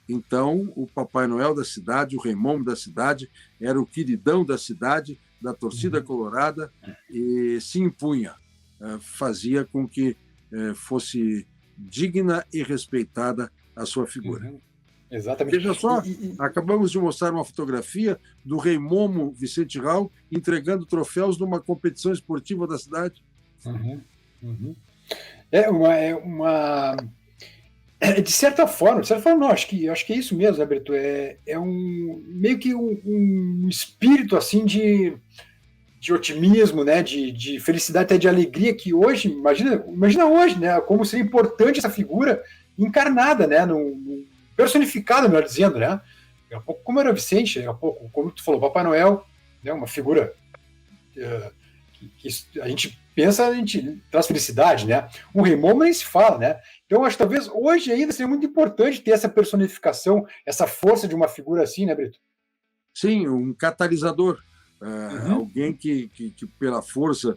Então, o Papai Noel da cidade, o Rei Momo da cidade, era o queridão da cidade, da torcida colorada, e se impunha, fazia com que fosse digna e respeitada a sua figura. Exatamente. Veja só, acabamos de mostrar uma fotografia do Rei Momo Vicente Raul entregando troféus numa competição esportiva da cidade. De certa forma, não, acho que é isso mesmo, né, Brito? Meio que um espírito assim de otimismo, né, de felicidade, até de alegria, que hoje, imagina hoje, né, como seria importante essa figura encarnada, né, personificada, melhor dizendo, né? Daqui a pouco, como era Vicente, daqui a pouco, como tu falou, Papai Noel, né, uma figura a gente pensa, a gente traz felicidade, né? O Rei Momo nem se fala, né? Então, acho que talvez hoje ainda seria muito importante ter essa personificação, essa força de uma figura assim, né, Brito? Sim, um catalisador, alguém que, pela força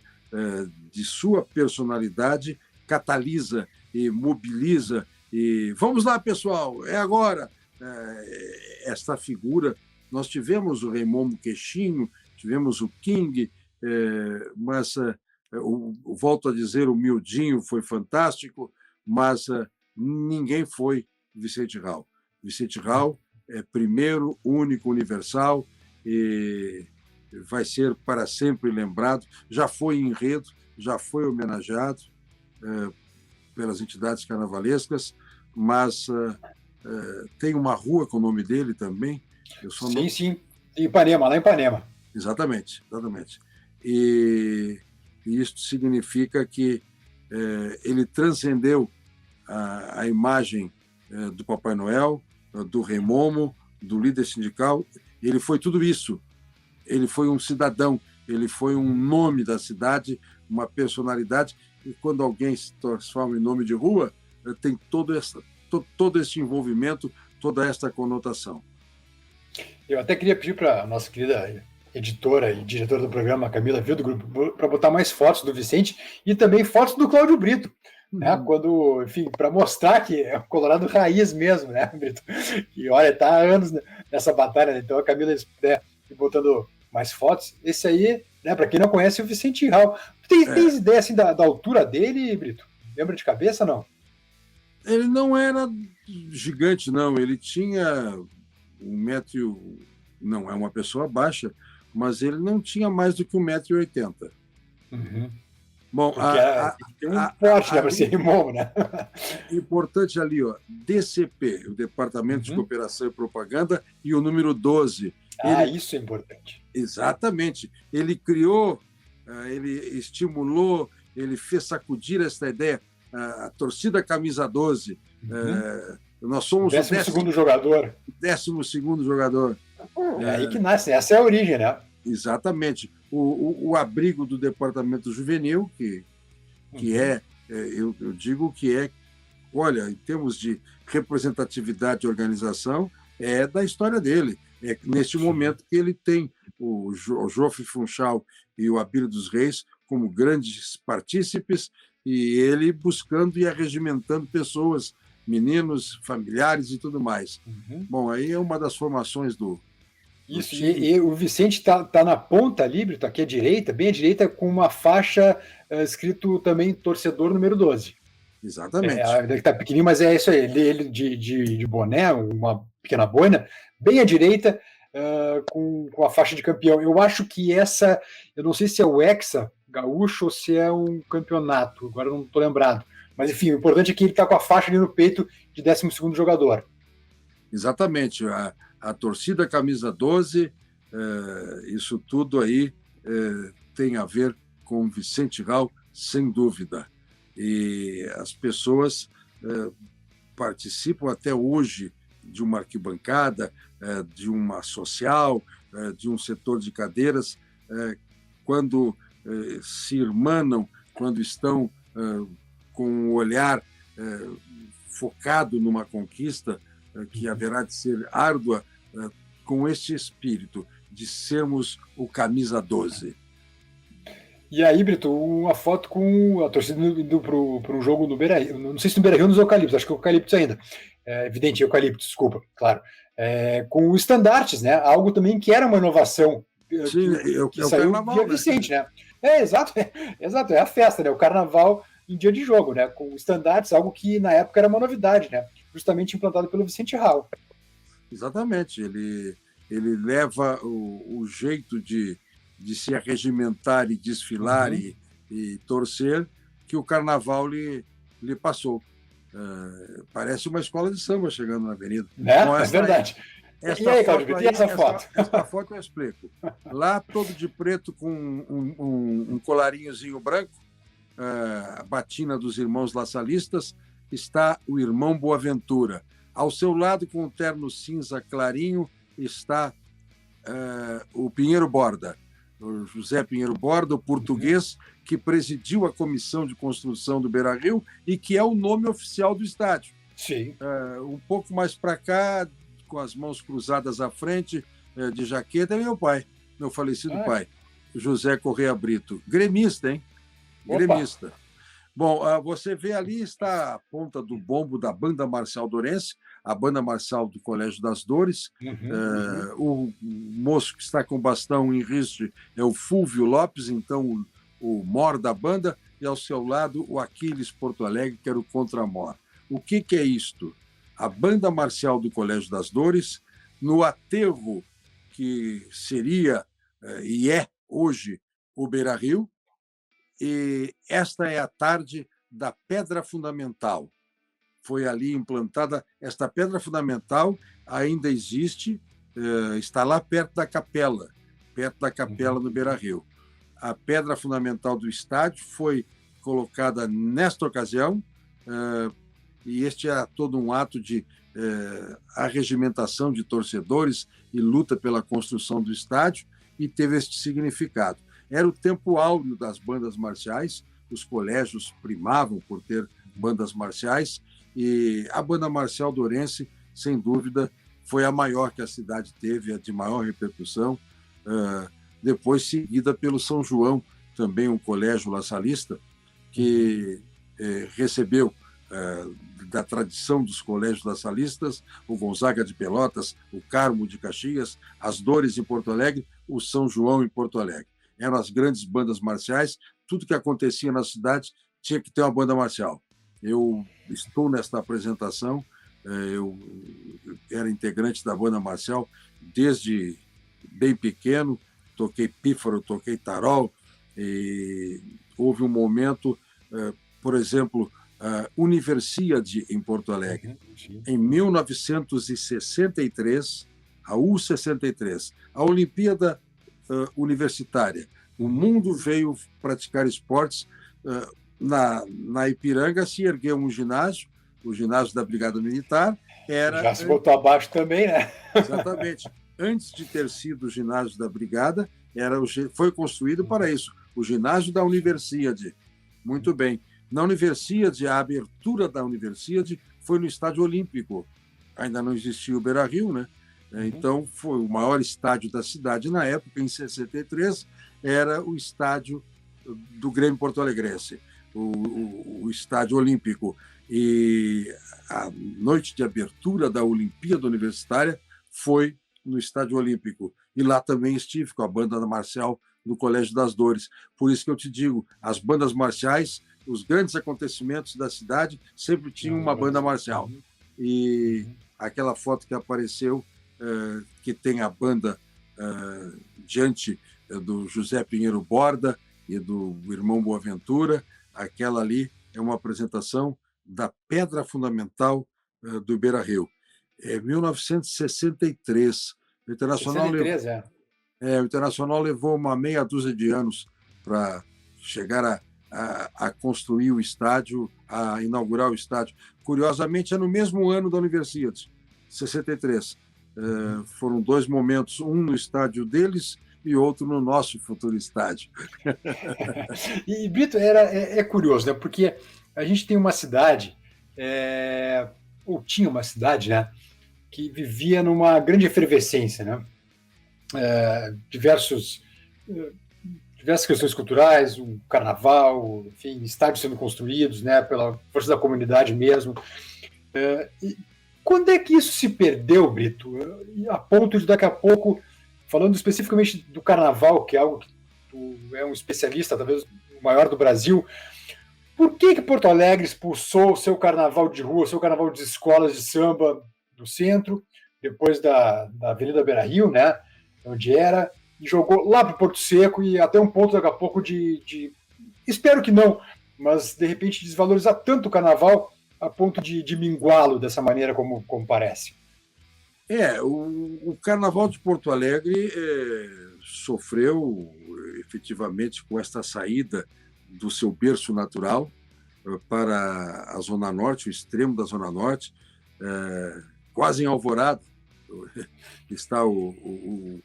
de sua personalidade, catalisa e mobiliza. E vamos lá, pessoal, é agora. Esta figura, nós tivemos o Rei Momo Queixinho, tivemos o King, mas volto a dizer, o Mildinho foi fantástico, mas ninguém foi Vicente Hall. Vicente Hall é primeiro, único, universal e vai ser para sempre lembrado. Já foi enredo, já foi homenageado pelas entidades carnavalescas, mas tem uma rua com o nome dele também. Sim. Ipanema, lá em Ipanema. Exatamente. E isso significa que ele transcendeu a imagem do Papai Noel, do Rei Momo, do líder sindical. Ele foi tudo isso. Ele foi um cidadão, ele foi um nome da cidade, uma personalidade. E quando alguém se transforma em nome de rua, tem todo esse envolvimento, toda esta conotação. Eu até queria pedir para a nossa querida editora e diretora do programa, Camila Viu, do grupo, para botar mais fotos do Vicente e também fotos do Cláudio Brito, né? Quando, enfim, para mostrar que é o Colorado raiz mesmo, né, Brito? E olha, está há anos nessa batalha, né? Então a Camila, né, botando mais fotos. Esse aí, né, para quem não conhece, o Vicente Hall. Tem ideia assim da altura dele, Brito? Lembra de cabeça, não? Ele não era gigante, não. Ele tinha 1 metro... Não, é uma pessoa baixa, mas ele não tinha mais do que 1,80 m. Bom, tem um porte, né, para ser irmão, né? Importante ali, ó, DCP, o Departamento de Cooperação e Propaganda, e o número 12. Isso é importante. Exatamente. Ele criou, ele estimulou, ele fez sacudir essa ideia, a torcida camisa 12. Nós somos o 12º jogador. 12º jogador. É aí que nasce, essa é a origem, né? Exatamente. O abrigo do Departamento Juvenil, que eu digo que olha, em termos de representatividade e organização, é da história dele. É neste momento que ele tem o Joffre Funchal e o Abílio dos Reis como grandes partícipes, e ele buscando e arregimentando pessoas, meninos, familiares e tudo mais. Bom, aí é uma das formações do Isso, e o Vicente está na ponta ali, Brito, aqui à direita, bem à direita, com uma faixa escrito também torcedor número 12. Exatamente. Está pequenininho, mas é isso aí, ele de boné, uma pequena boina, bem à direita, com a faixa de campeão. Eu acho que eu não sei se é o Hexa Gaúcho ou se é um campeonato, agora não estou lembrado. Mas, enfim, o importante é que ele está com a faixa ali no peito de 12º jogador. Exatamente. A torcida camisa 12, isso tudo aí tem a ver com Vicente Hall, sem dúvida. E as pessoas participam até hoje de uma arquibancada, de uma social, de um setor de cadeiras, quando se irmanam, quando estão com o olhar focado numa conquista que haverá de ser árdua, com este espírito de sermos o camisa 12. E aí, Brito, uma foto com a torcida indo para um jogo no Beira-Rio, não sei se no Beira-Rio ou nos Eucaliptos, acho que é Eucaliptos ainda, evidente, Eucaliptos, desculpa, claro, com os estandartes, né, algo também que era uma inovação. Sim, que saiu via Vicente, né? Exato, é a festa, né, o carnaval em dia de jogo, né, com estandartes, algo que na época era uma novidade, né, justamente implantado pelo Vicente Hall. Exatamente, ele leva o jeito de se arregimentar e desfilar e torcer que o carnaval lhe passou. Parece uma escola de samba chegando na avenida. É verdade. E aí, Cláudio Brito, e essa foto? Essa foto eu explico. Lá, todo de preto, com um colarinhozinho branco, a batina dos irmãos laçalistas, está o irmão Boaventura. Ao seu lado, com o terno cinza clarinho, está o Pinheiro Borda. o José Pinheiro Borda, o português que presidiu a comissão de construção do Beira-Rio e que é o nome oficial do estádio. Sim. Um pouco mais para cá, com as mãos cruzadas à frente, de jaqueta, é meu pai, meu falecido pai, José Correia Brito. Gremista, hein? Gremista. Opa. Bom, você vê ali está a ponta do bombo da Banda Marcial Dourense, a Banda Marcial do Colégio das Dores. O moço que está com o bastão em riste é o Fúvio Lopes, então o mor da banda, e ao seu lado o Aquiles Porto Alegre, que era o contramor. O que é isto? A Banda Marcial do Colégio das Dores, no aterro que seria e é hoje o Beira-Rio, e esta é a tarde da Pedra Fundamental. Foi ali implantada. Esta Pedra Fundamental ainda existe, está lá perto da capela no Beira-Rio. A Pedra Fundamental do estádio foi colocada nesta ocasião, e este é todo um ato de arregimentação de torcedores e luta pela construção do estádio, e teve este significado. Era o tempo áureo das bandas marciais, os colégios primavam por ter bandas marciais, e a Banda Marcial Dourense, sem dúvida, foi a maior que a cidade teve, a de maior repercussão, depois seguida pelo São João, também um colégio lasalista, que recebeu da tradição dos colégios lassalistas, o Gonzaga de Pelotas, o Carmo de Caxias, as Dores em Porto Alegre, o São João em Porto Alegre. Eram as grandes bandas marciais, tudo que acontecia na cidade tinha que ter uma banda marcial. Eu estou nesta apresentação, eu era integrante da banda marcial desde bem pequeno, toquei pífaro, toquei tarol, e houve um momento, por exemplo, a Universiade em Porto Alegre. Em 1963, a U63, a Olimpíada Universitária. O mundo veio praticar esportes. Na Ipiranga se ergueu um ginásio, o ginásio da Brigada Militar. Já se botou abaixo também, né? Exatamente. Antes de ter sido o ginásio da Brigada, foi construído para isso, o ginásio da Universiade. Muito bem. Na Universiade, a abertura da Universiade foi no Estádio Olímpico. Ainda não existia o Beira-Rio, né? Então, foi o maior estádio da cidade na época, em 63, era o estádio do Grêmio Porto Alegrense, o Estádio Olímpico. E a noite de abertura da Olimpíada Universitária foi no Estádio Olímpico. E lá também estive com a banda marcial do Colégio das Dores. Por isso que eu te digo, as bandas marciais, os grandes acontecimentos da cidade sempre tinham uma banda marcial. E aquela foto que apareceu, que tem a banda diante do José Pinheiro Borda e do irmão Boaventura, aquela ali é uma apresentação da Pedra Fundamental do Beira-Rio. É 1963. O Internacional, 63, o Internacional levou uma meia dúzia de anos para chegar a construir o estádio, a inaugurar o estádio. Curiosamente, é no mesmo ano da Universidade, 63. Foram dois momentos, um no estádio deles e outro no nosso futuro estádio. E, Brito, é curioso, né? Porque a gente tem uma cidade, ou tinha uma cidade, né? Que vivia numa grande efervescência, né? Diversas questões culturais, o carnaval, enfim, estádios sendo construídos, né? Pela força da comunidade mesmo. E quando é que isso se perdeu, Brito? A ponto de, daqui a pouco, falando especificamente do carnaval, que é algo que tu é um especialista, talvez o maior do Brasil, por que Porto Alegre expulsou o seu carnaval de rua, o seu carnaval de escolas de samba do centro, depois da Avenida Beira-Rio, né, onde era, e jogou lá para o Porto Seco, e até um ponto, daqui a pouco, de espero que não, mas de repente desvalorizar tanto o carnaval a ponto de minguá-lo dessa maneira como parece? O Carnaval de Porto Alegre sofreu efetivamente com esta saída do seu berço natural para a Zona Norte, o extremo da Zona Norte, quase em Alvorada, está o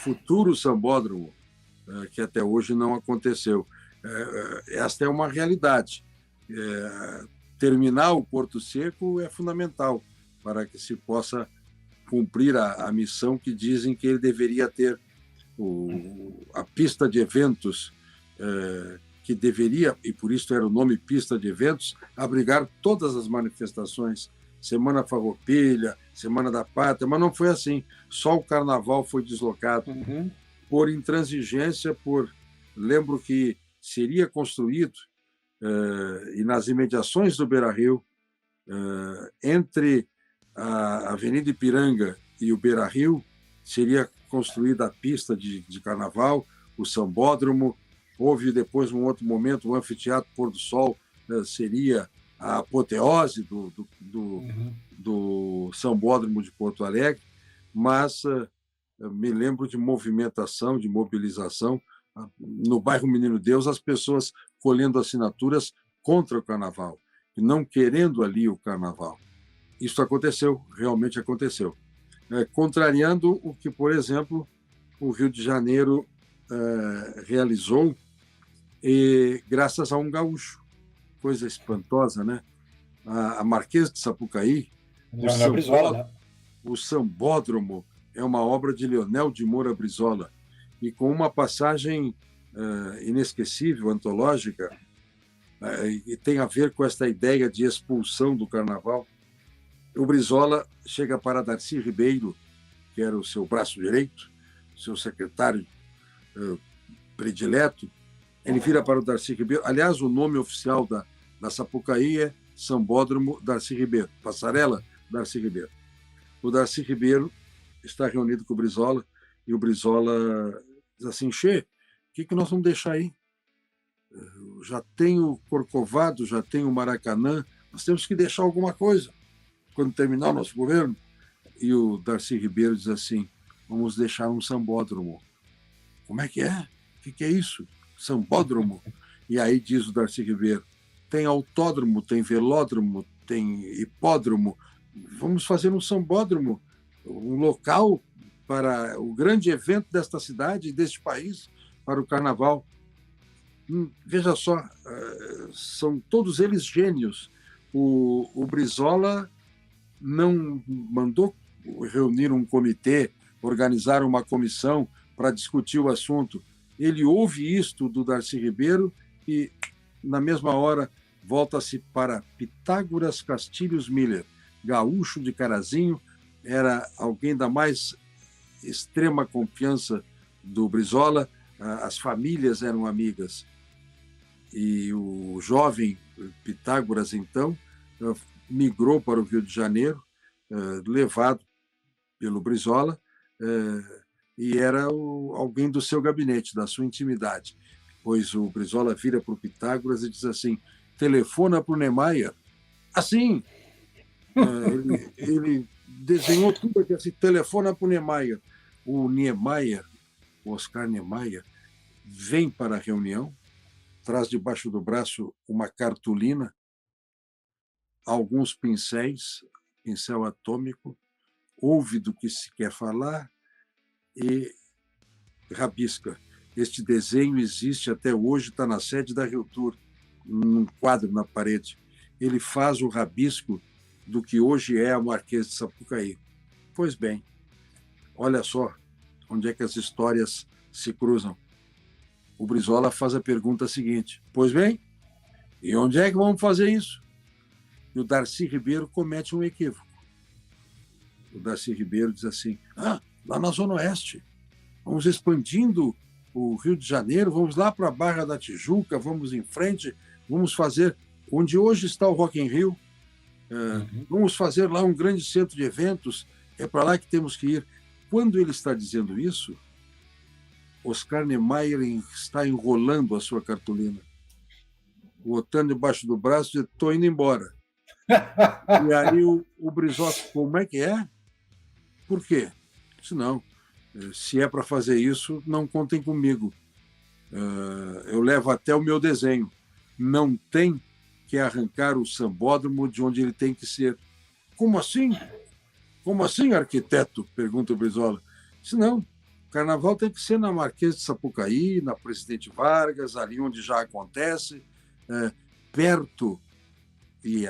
futuro sambódromo que até hoje não aconteceu. Esta é uma realidade. Terminar o Porto Seco é fundamental para que se possa cumprir a missão que dizem que ele deveria ter, a pista de eventos, que deveria, e por isso era o nome pista de eventos, abrigar todas as manifestações, Semana Farroupilha, Semana da Pátria, mas não foi assim. Só o Carnaval foi deslocado por intransigência, lembro que seria construído, e nas imediações do Beira-Rio, entre a Avenida Ipiranga e o Beira-Rio, seria construída a pista de Carnaval, o Sambódromo. Houve depois, num outro momento, o Anfiteatro Pôr do Sol, seria a apoteose do Sambódromo de Porto Alegre, mas me lembro de movimentação, de mobilização no bairro Menino Deus, as pessoas colhendo assinaturas contra o Carnaval, e não querendo ali o Carnaval. Isso aconteceu, realmente aconteceu. Contrariando o que, por exemplo, o Rio de Janeiro realizou, e graças a um gaúcho. Coisa espantosa, né? A Marquesa de Sapucaí, o Sambódromo, é uma obra de Leonel de Moura Brizola, e com uma passagem inesquecível, antológica, e tem a ver com esta ideia de expulsão do Carnaval. O Brizola chega para Darcy Ribeiro, que era o seu braço direito, seu secretário predileto. Ele vira para o Darcy Ribeiro. Aliás, o nome oficial da Sapucaí é Sambódromo Darcy Ribeiro, Passarela Darcy Ribeiro. O Darcy Ribeiro está reunido com o Brizola, e o Brizola diz assim: Che, o que nós vamos deixar aí? Já tem o Corcovado, já tem o Maracanã, nós temos que deixar alguma coisa quando terminar o nosso governo. E o Darcy Ribeiro diz assim: vamos deixar um sambódromo. Como é que é? O que é isso? Sambódromo? E aí diz o Darcy Ribeiro: tem autódromo, tem velódromo, tem hipódromo, vamos fazer um sambódromo, um local para o grande evento desta cidade e deste país, para o Carnaval. Veja só, são todos eles gênios. O Brizola não mandou reunir um comitê, organizar uma comissão para discutir o assunto. Ele ouve isto do Darcy Ribeiro e, na mesma hora, volta-se para Pitágoras Castilhos Miller, gaúcho de Carazinho, era alguém da mais extrema confiança do Brizola, as famílias eram amigas. E o jovem Pitágoras, então, migrou para o Rio de Janeiro, levado pelo Brizola, e era alguém do seu gabinete, da sua intimidade. Pois o Brizola vira para o Pitágoras e diz assim: telefona para o Niemeyer. Assim, ele desenhou tudo aqui assim: telefona para o Niemeyer. O Niemeyer, o Oscar Niemeyer, vem para a reunião, traz debaixo do braço uma cartolina, alguns pincéis, pincel atômico, ouve do que se quer falar e rabisca. Este desenho existe até hoje, está na sede da Rio Tour, num quadro na parede. Ele faz o rabisco do que hoje é a Marquesa de Sapucaí. Pois bem, olha só onde é que as histórias se cruzam. O Brizola faz a pergunta seguinte: pois bem, e onde é que vamos fazer isso? E o Darcy Ribeiro comete um equívoco. O Darcy Ribeiro diz assim: lá na Zona Oeste, vamos expandindo o Rio de Janeiro, vamos lá para a Barra da Tijuca, vamos em frente, vamos fazer onde hoje está o Rock in Rio, vamos fazer lá um grande centro de eventos, é para lá que temos que ir. Quando ele está dizendo isso, Oscar Niemeyer está enrolando a sua cartolina, botando debaixo do braço e estou indo embora. E aí o Brizola: como é que é? Por quê? Disse: não, se é para fazer isso, não contem comigo. Eu levo até o meu desenho. Não tem que arrancar o sambódromo de onde ele tem que ser. Como assim? Como assim, arquiteto? Pergunta o Brizola. Disse: não, Carnaval tem que ser na Marquês de Sapucaí, na Presidente Vargas, ali onde já acontece, perto, e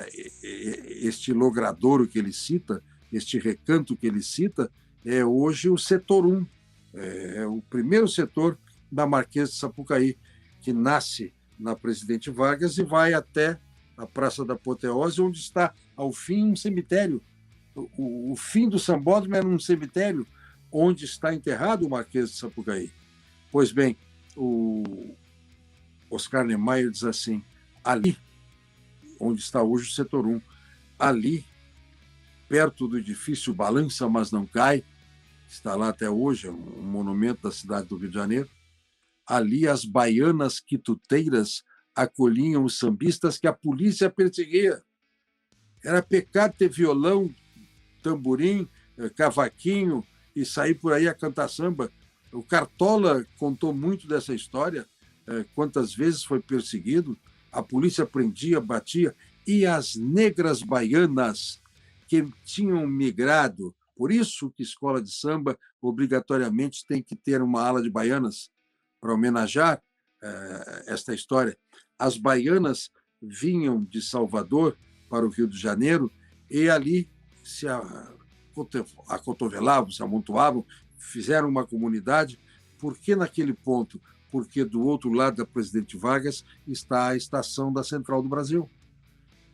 este logradouro que ele cita, este recanto que ele cita, é hoje o setor 1, é o primeiro setor da Marquês de Sapucaí, que nasce na Presidente Vargas e vai até a Praça da Apoteose, onde está, ao fim, um cemitério. O fim do Sambódromo era um cemitério onde está enterrado o Marquês de Sapucaí. Pois bem, o Oscar Niemeyer diz assim, ali, onde está hoje o setor 1, ali, perto do edifício Balança, mas não cai, está lá até hoje, um monumento da cidade do Rio de Janeiro, ali as baianas quituteiras acolhiam os sambistas que a polícia perseguia. Era pecado ter violão, tamborim, cavaquinho e sair por aí a cantar samba. O Cartola contou muito dessa história, quantas vezes foi perseguido, a polícia prendia, batia, e as negras baianas que tinham migrado. Por isso que escola de samba obrigatoriamente tem que ter uma ala de baianas para homenagear esta história. As baianas vinham de Salvador para o Rio de Janeiro e ali se acotovelavam, se amontoavam, fizeram uma comunidade. Por que naquele ponto? Porque do outro lado da Presidente Vargas está a estação da Central do Brasil.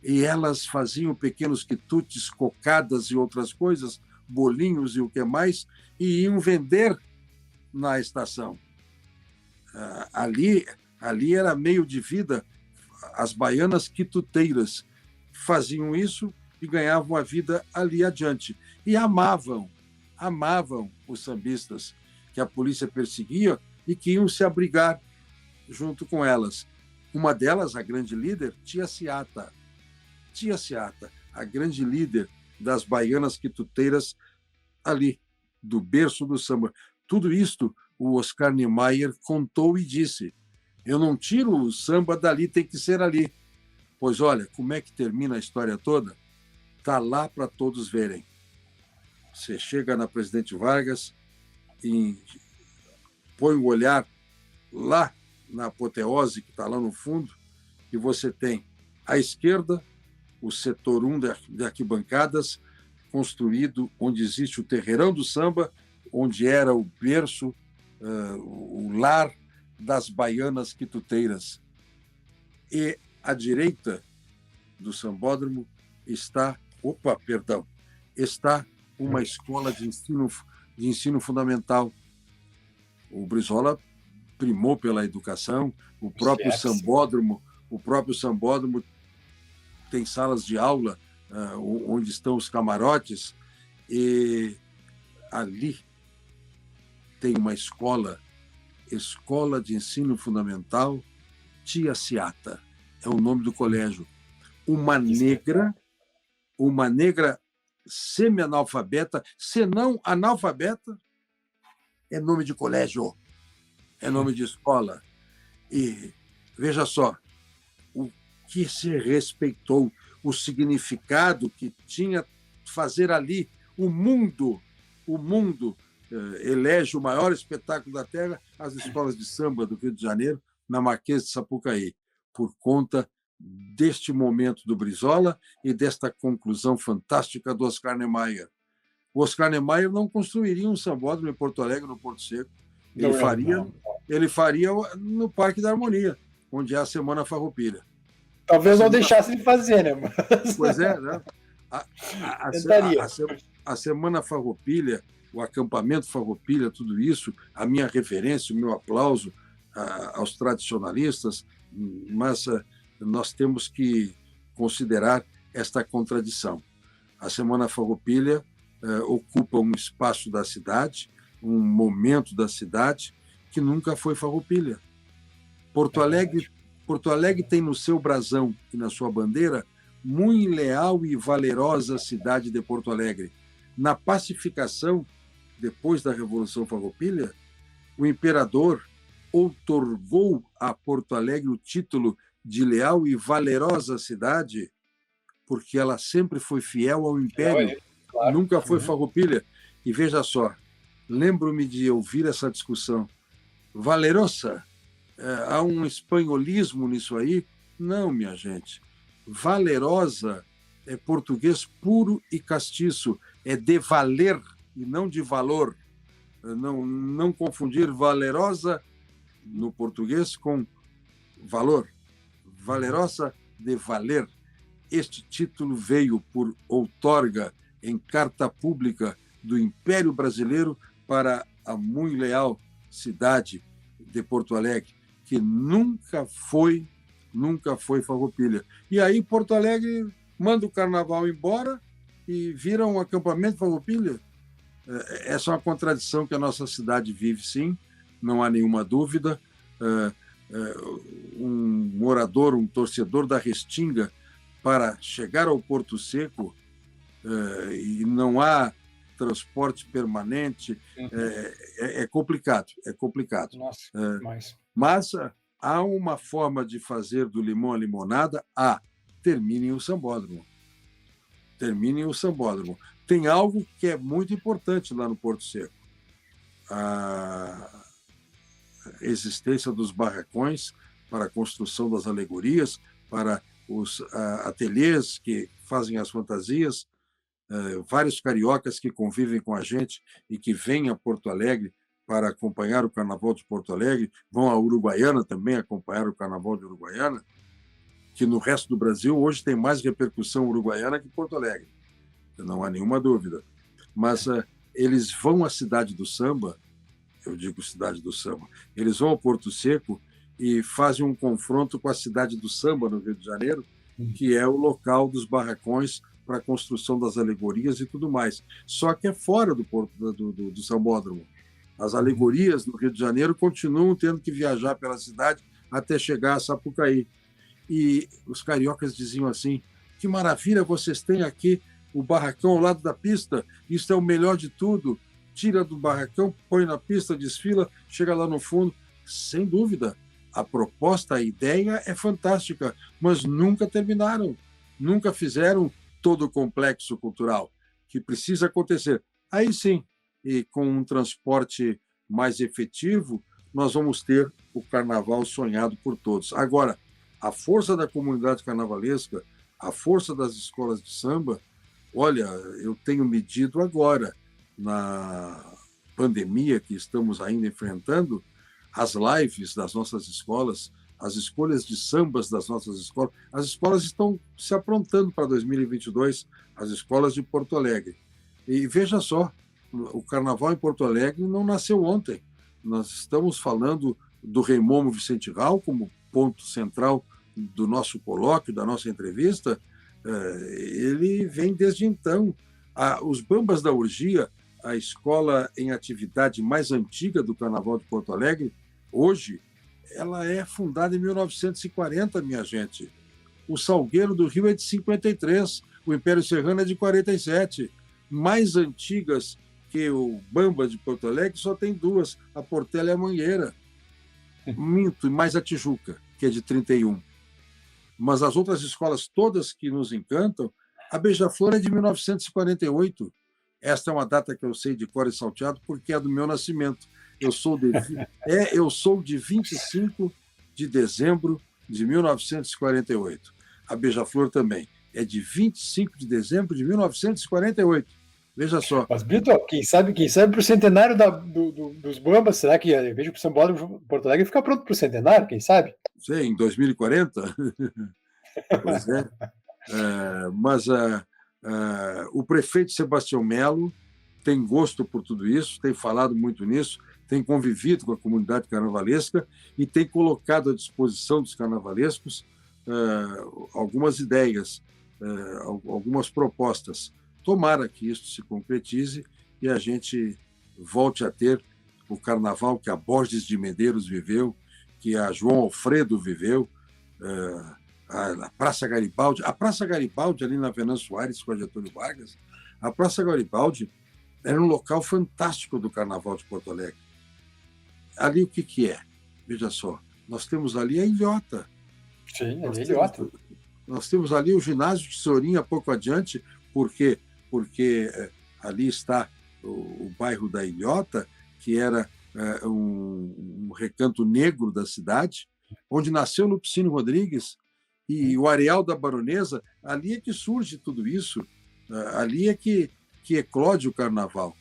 E elas faziam pequenos quitutes, cocadas e outras coisas, bolinhos e o que mais, e iam vender na estação. Ali era meio de vida. As baianas quituteiras faziam isso e ganhavam a vida ali adiante. E amavam os sambistas que a polícia perseguia e que iam se abrigar junto com elas. Uma delas, a grande líder, Tia Seata, a grande líder das baianas quituteiras ali, do berço do samba. Tudo isto o Oscar Niemeyer contou e disse: eu não tiro o samba dali, tem que ser ali. Pois olha, como é que termina a história toda? Está lá para todos verem. Você chega na Presidente Vargas e põe o olhar lá na apoteose, que está lá no fundo, e você tem à esquerda o setor 1 de arquibancadas, construído onde existe o terreirão do samba, onde era o berço, o lar das baianas quituteiras. E à direita do sambódromo está uma escola de ensino fundamental. O Brizola primou pela educação, o próprio sambódromo tem salas de aula onde estão os camarotes, e ali tem uma escola de ensino fundamental, Tia Seata, é o nome do colégio. Uma negra semi-analfabeta, se não analfabeta, é nome de colégio, é nome de escola. E veja só, o que se respeitou, o significado que tinha fazer ali. O mundo elege o maior espetáculo da Terra, as escolas de samba do Rio de Janeiro, na Marquês de Sapucaí, por conta deste momento do Brizola e desta conclusão fantástica do Oscar Niemeyer. O Oscar Niemeyer não construiria um sambódromo em Porto Alegre, no Porto Seco. Ele faria no Parque da Harmonia, onde é a Semana Farroupilha. Talvez não deixasse de fazer, né? Mas... Pois é, né? A Semana Farroupilha, o acampamento Farroupilha, tudo isso, a minha referência, o meu aplauso aos tradicionalistas, mas nós temos que considerar esta contradição. A Semana Farroupilha ocupa um espaço da cidade, um momento da cidade que nunca foi Farroupilha. Porto Alegre tem no seu brasão e na sua bandeira muito leal e valerosa cidade de Porto Alegre. Na pacificação, depois da Revolução Farroupilha, o imperador outorgou a Porto Alegre o título de leal e valerosa cidade, porque ela sempre foi fiel ao império, nunca foi Farroupilha. E veja só, lembro-me de ouvir essa discussão. Valerosa, há um espanholismo nisso aí? Não, minha gente. Valerosa é português puro e castiço, é de valer e não de valor. Não confundir valerosa no português com valor. Valerosa de valer. Este título veio por outorga em carta pública do Império Brasileiro para a muito leal cidade de Porto Alegre, que nunca foi Farroupilha. E aí Porto Alegre manda o carnaval embora e vira um acampamento Farroupilha. Essa é uma contradição que a nossa cidade vive, sim, não há nenhuma dúvida. Um morador, um torcedor da Restinga, para chegar ao Porto Seco, e não há transporte permanente, é complicado, é complicado. Nossa, mas há uma forma de fazer do limão a limonada. Terminem o sambódromo. Terminem o sambódromo. Tem algo que é muito importante lá no Porto Seco. A existência dos barracões para a construção das alegorias, para os ateliês que fazem as fantasias, vários cariocas que convivem com a gente e que vêm a Porto Alegre para acompanhar o Carnaval de Porto Alegre, vão a Uruguaiana também acompanhar o Carnaval de Uruguaiana, que no resto do Brasil hoje tem mais repercussão uruguaiana que Porto Alegre, não há nenhuma dúvida. Mas eles vão à cidade do samba, eu digo cidade do samba, eles vão ao Porto Seco e fazem um confronto com a cidade do samba, no Rio de Janeiro, que é o local dos barracões para a construção das alegorias e tudo mais. Só que é fora do sambódromo. As alegorias no Rio de Janeiro continuam tendo que viajar pela cidade até chegar a Sapucaí. E os cariocas diziam assim: que maravilha, vocês têm aqui o barracão ao lado da pista, isso é o melhor de tudo. Tira do barracão, põe na pista, desfila, chega lá no fundo. Sem dúvida, a proposta, a ideia é fantástica, mas nunca terminaram, nunca fizeram todo o complexo cultural que precisa acontecer. Aí sim, e com um transporte mais efetivo, nós vamos ter o carnaval sonhado por todos. Agora, a força da comunidade carnavalesca, a força das escolas de samba, olha, eu tenho medido agora, na pandemia que estamos ainda enfrentando, as lives das nossas escolas, as escolhas de sambas das nossas escolas. As escolas estão se aprontando para 2022, as escolas de Porto Alegre. E veja só, o Carnaval em Porto Alegre não nasceu ontem. Nós estamos falando do Rei Momo Vicente Rau como ponto central do nosso colóquio, da nossa entrevista. Ele vem desde então. Os Bambas da Urgia, a escola em atividade mais antiga do Carnaval de Porto Alegre, hoje, ela é fundada em 1940, minha gente. O Salgueiro do Rio é de 53, o Império Serrano é de 47. Mais antigas que o Bamba de Porto Alegre só tem duas, a Portela e a Mangueira. Minto, e mais a Tijuca, que é de 31. Mas as outras escolas todas que nos encantam, a Beija-Flor é de 1948. Esta é uma data que eu sei de cor e salteado porque é do meu nascimento. Eu sou de 25 de dezembro de 1948. A Beija-Flor também é de 25 de dezembro de 1948. Veja só. Mas, Brito, quem sabe para o centenário dos Bambas, será que eu vejo que o Sambódromo de Porto Alegre fica pronto para o centenário, quem sabe? Sim, em 2040. Pois é. Mas o prefeito Sebastião Melo tem gosto por tudo isso, tem falado muito nisso, tem convivido com a comunidade carnavalesca e tem colocado à disposição dos carnavalescos algumas ideias, algumas propostas. Tomara que isso se concretize e a gente volte a ter o carnaval que a Borges de Medeiros viveu, que a João Alfredo viveu, a Praça Garibaldi. A Praça Garibaldi, ali na Venâncio Soares, com a Getúlio Vargas, a Praça Garibaldi era um local fantástico do Carnaval de Porto Alegre. Ali o que é? Veja só, nós temos ali a Ilhota. Sim, a Ilhota. Nós temos ali o ginásio de Tesourinha, pouco adiante, porque ali está o bairro da Ilhota, que era um recanto negro da cidade, onde nasceu Lupicínio Rodrigues, e o areal da Baronesa, ali é que surge tudo isso, ali é que eclode o carnaval.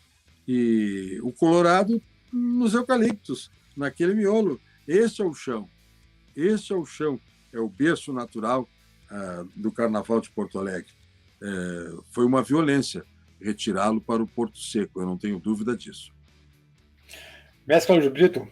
E o Colorado nos eucaliptos, naquele miolo. Este é o chão. Este é o chão, é o berço natural do Carnaval de Porto Alegre. Foi uma violência retirá-lo para o Porto Seco, eu não tenho dúvida disso. Mestre Cláudio Brito,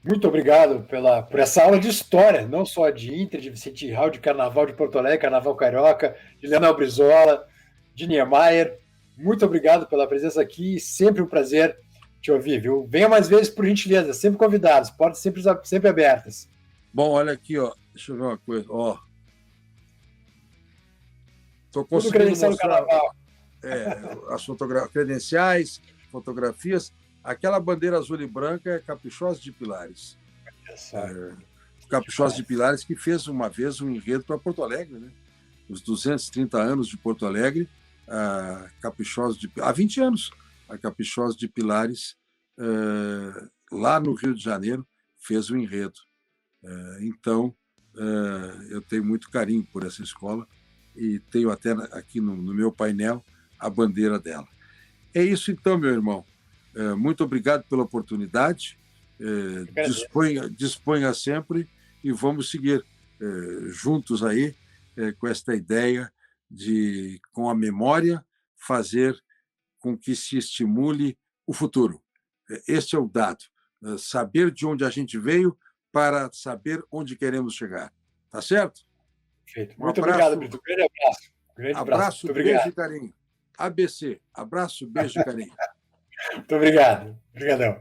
muito obrigado por essa aula de história, não só de Inter, de Vicente Hall, de Carnaval de Porto Alegre, Carnaval Carioca, de Leonel Brizola, de Niemeyer. Muito obrigado pela presença aqui, sempre um prazer te ouvir, viu? Venha mais vezes, por gentileza, sempre convidados, portas sempre abertas. Bom, olha aqui, ó, deixa eu ver uma coisa, ó. Estou conseguindo mostrar as credenciais, fotografias. Aquela bandeira azul e branca é Caprichosos de Pilares. Caprichosos de Pilares, que fez uma vez um enredo para Porto Alegre, né? Os 230 anos de Porto Alegre, há 20 anos, a Caprichosos de Pilares, lá no Rio de Janeiro, fez o enredo. Então, eu tenho muito carinho por essa escola e tenho até aqui no meu painel a bandeira dela. É isso então, meu irmão. Muito obrigado pela oportunidade. Disponha sempre e vamos seguir juntos aí com esta ideia de, com a memória, fazer com que se estimule o futuro. Este é o dado. Saber de onde a gente veio para saber onde queremos chegar. Tá certo? Perfeito. Muito obrigado, Brito. Grande abraço. Abraço, beijo e carinho. ABC. Abraço, beijo e carinho. Muito obrigado. Obrigadão.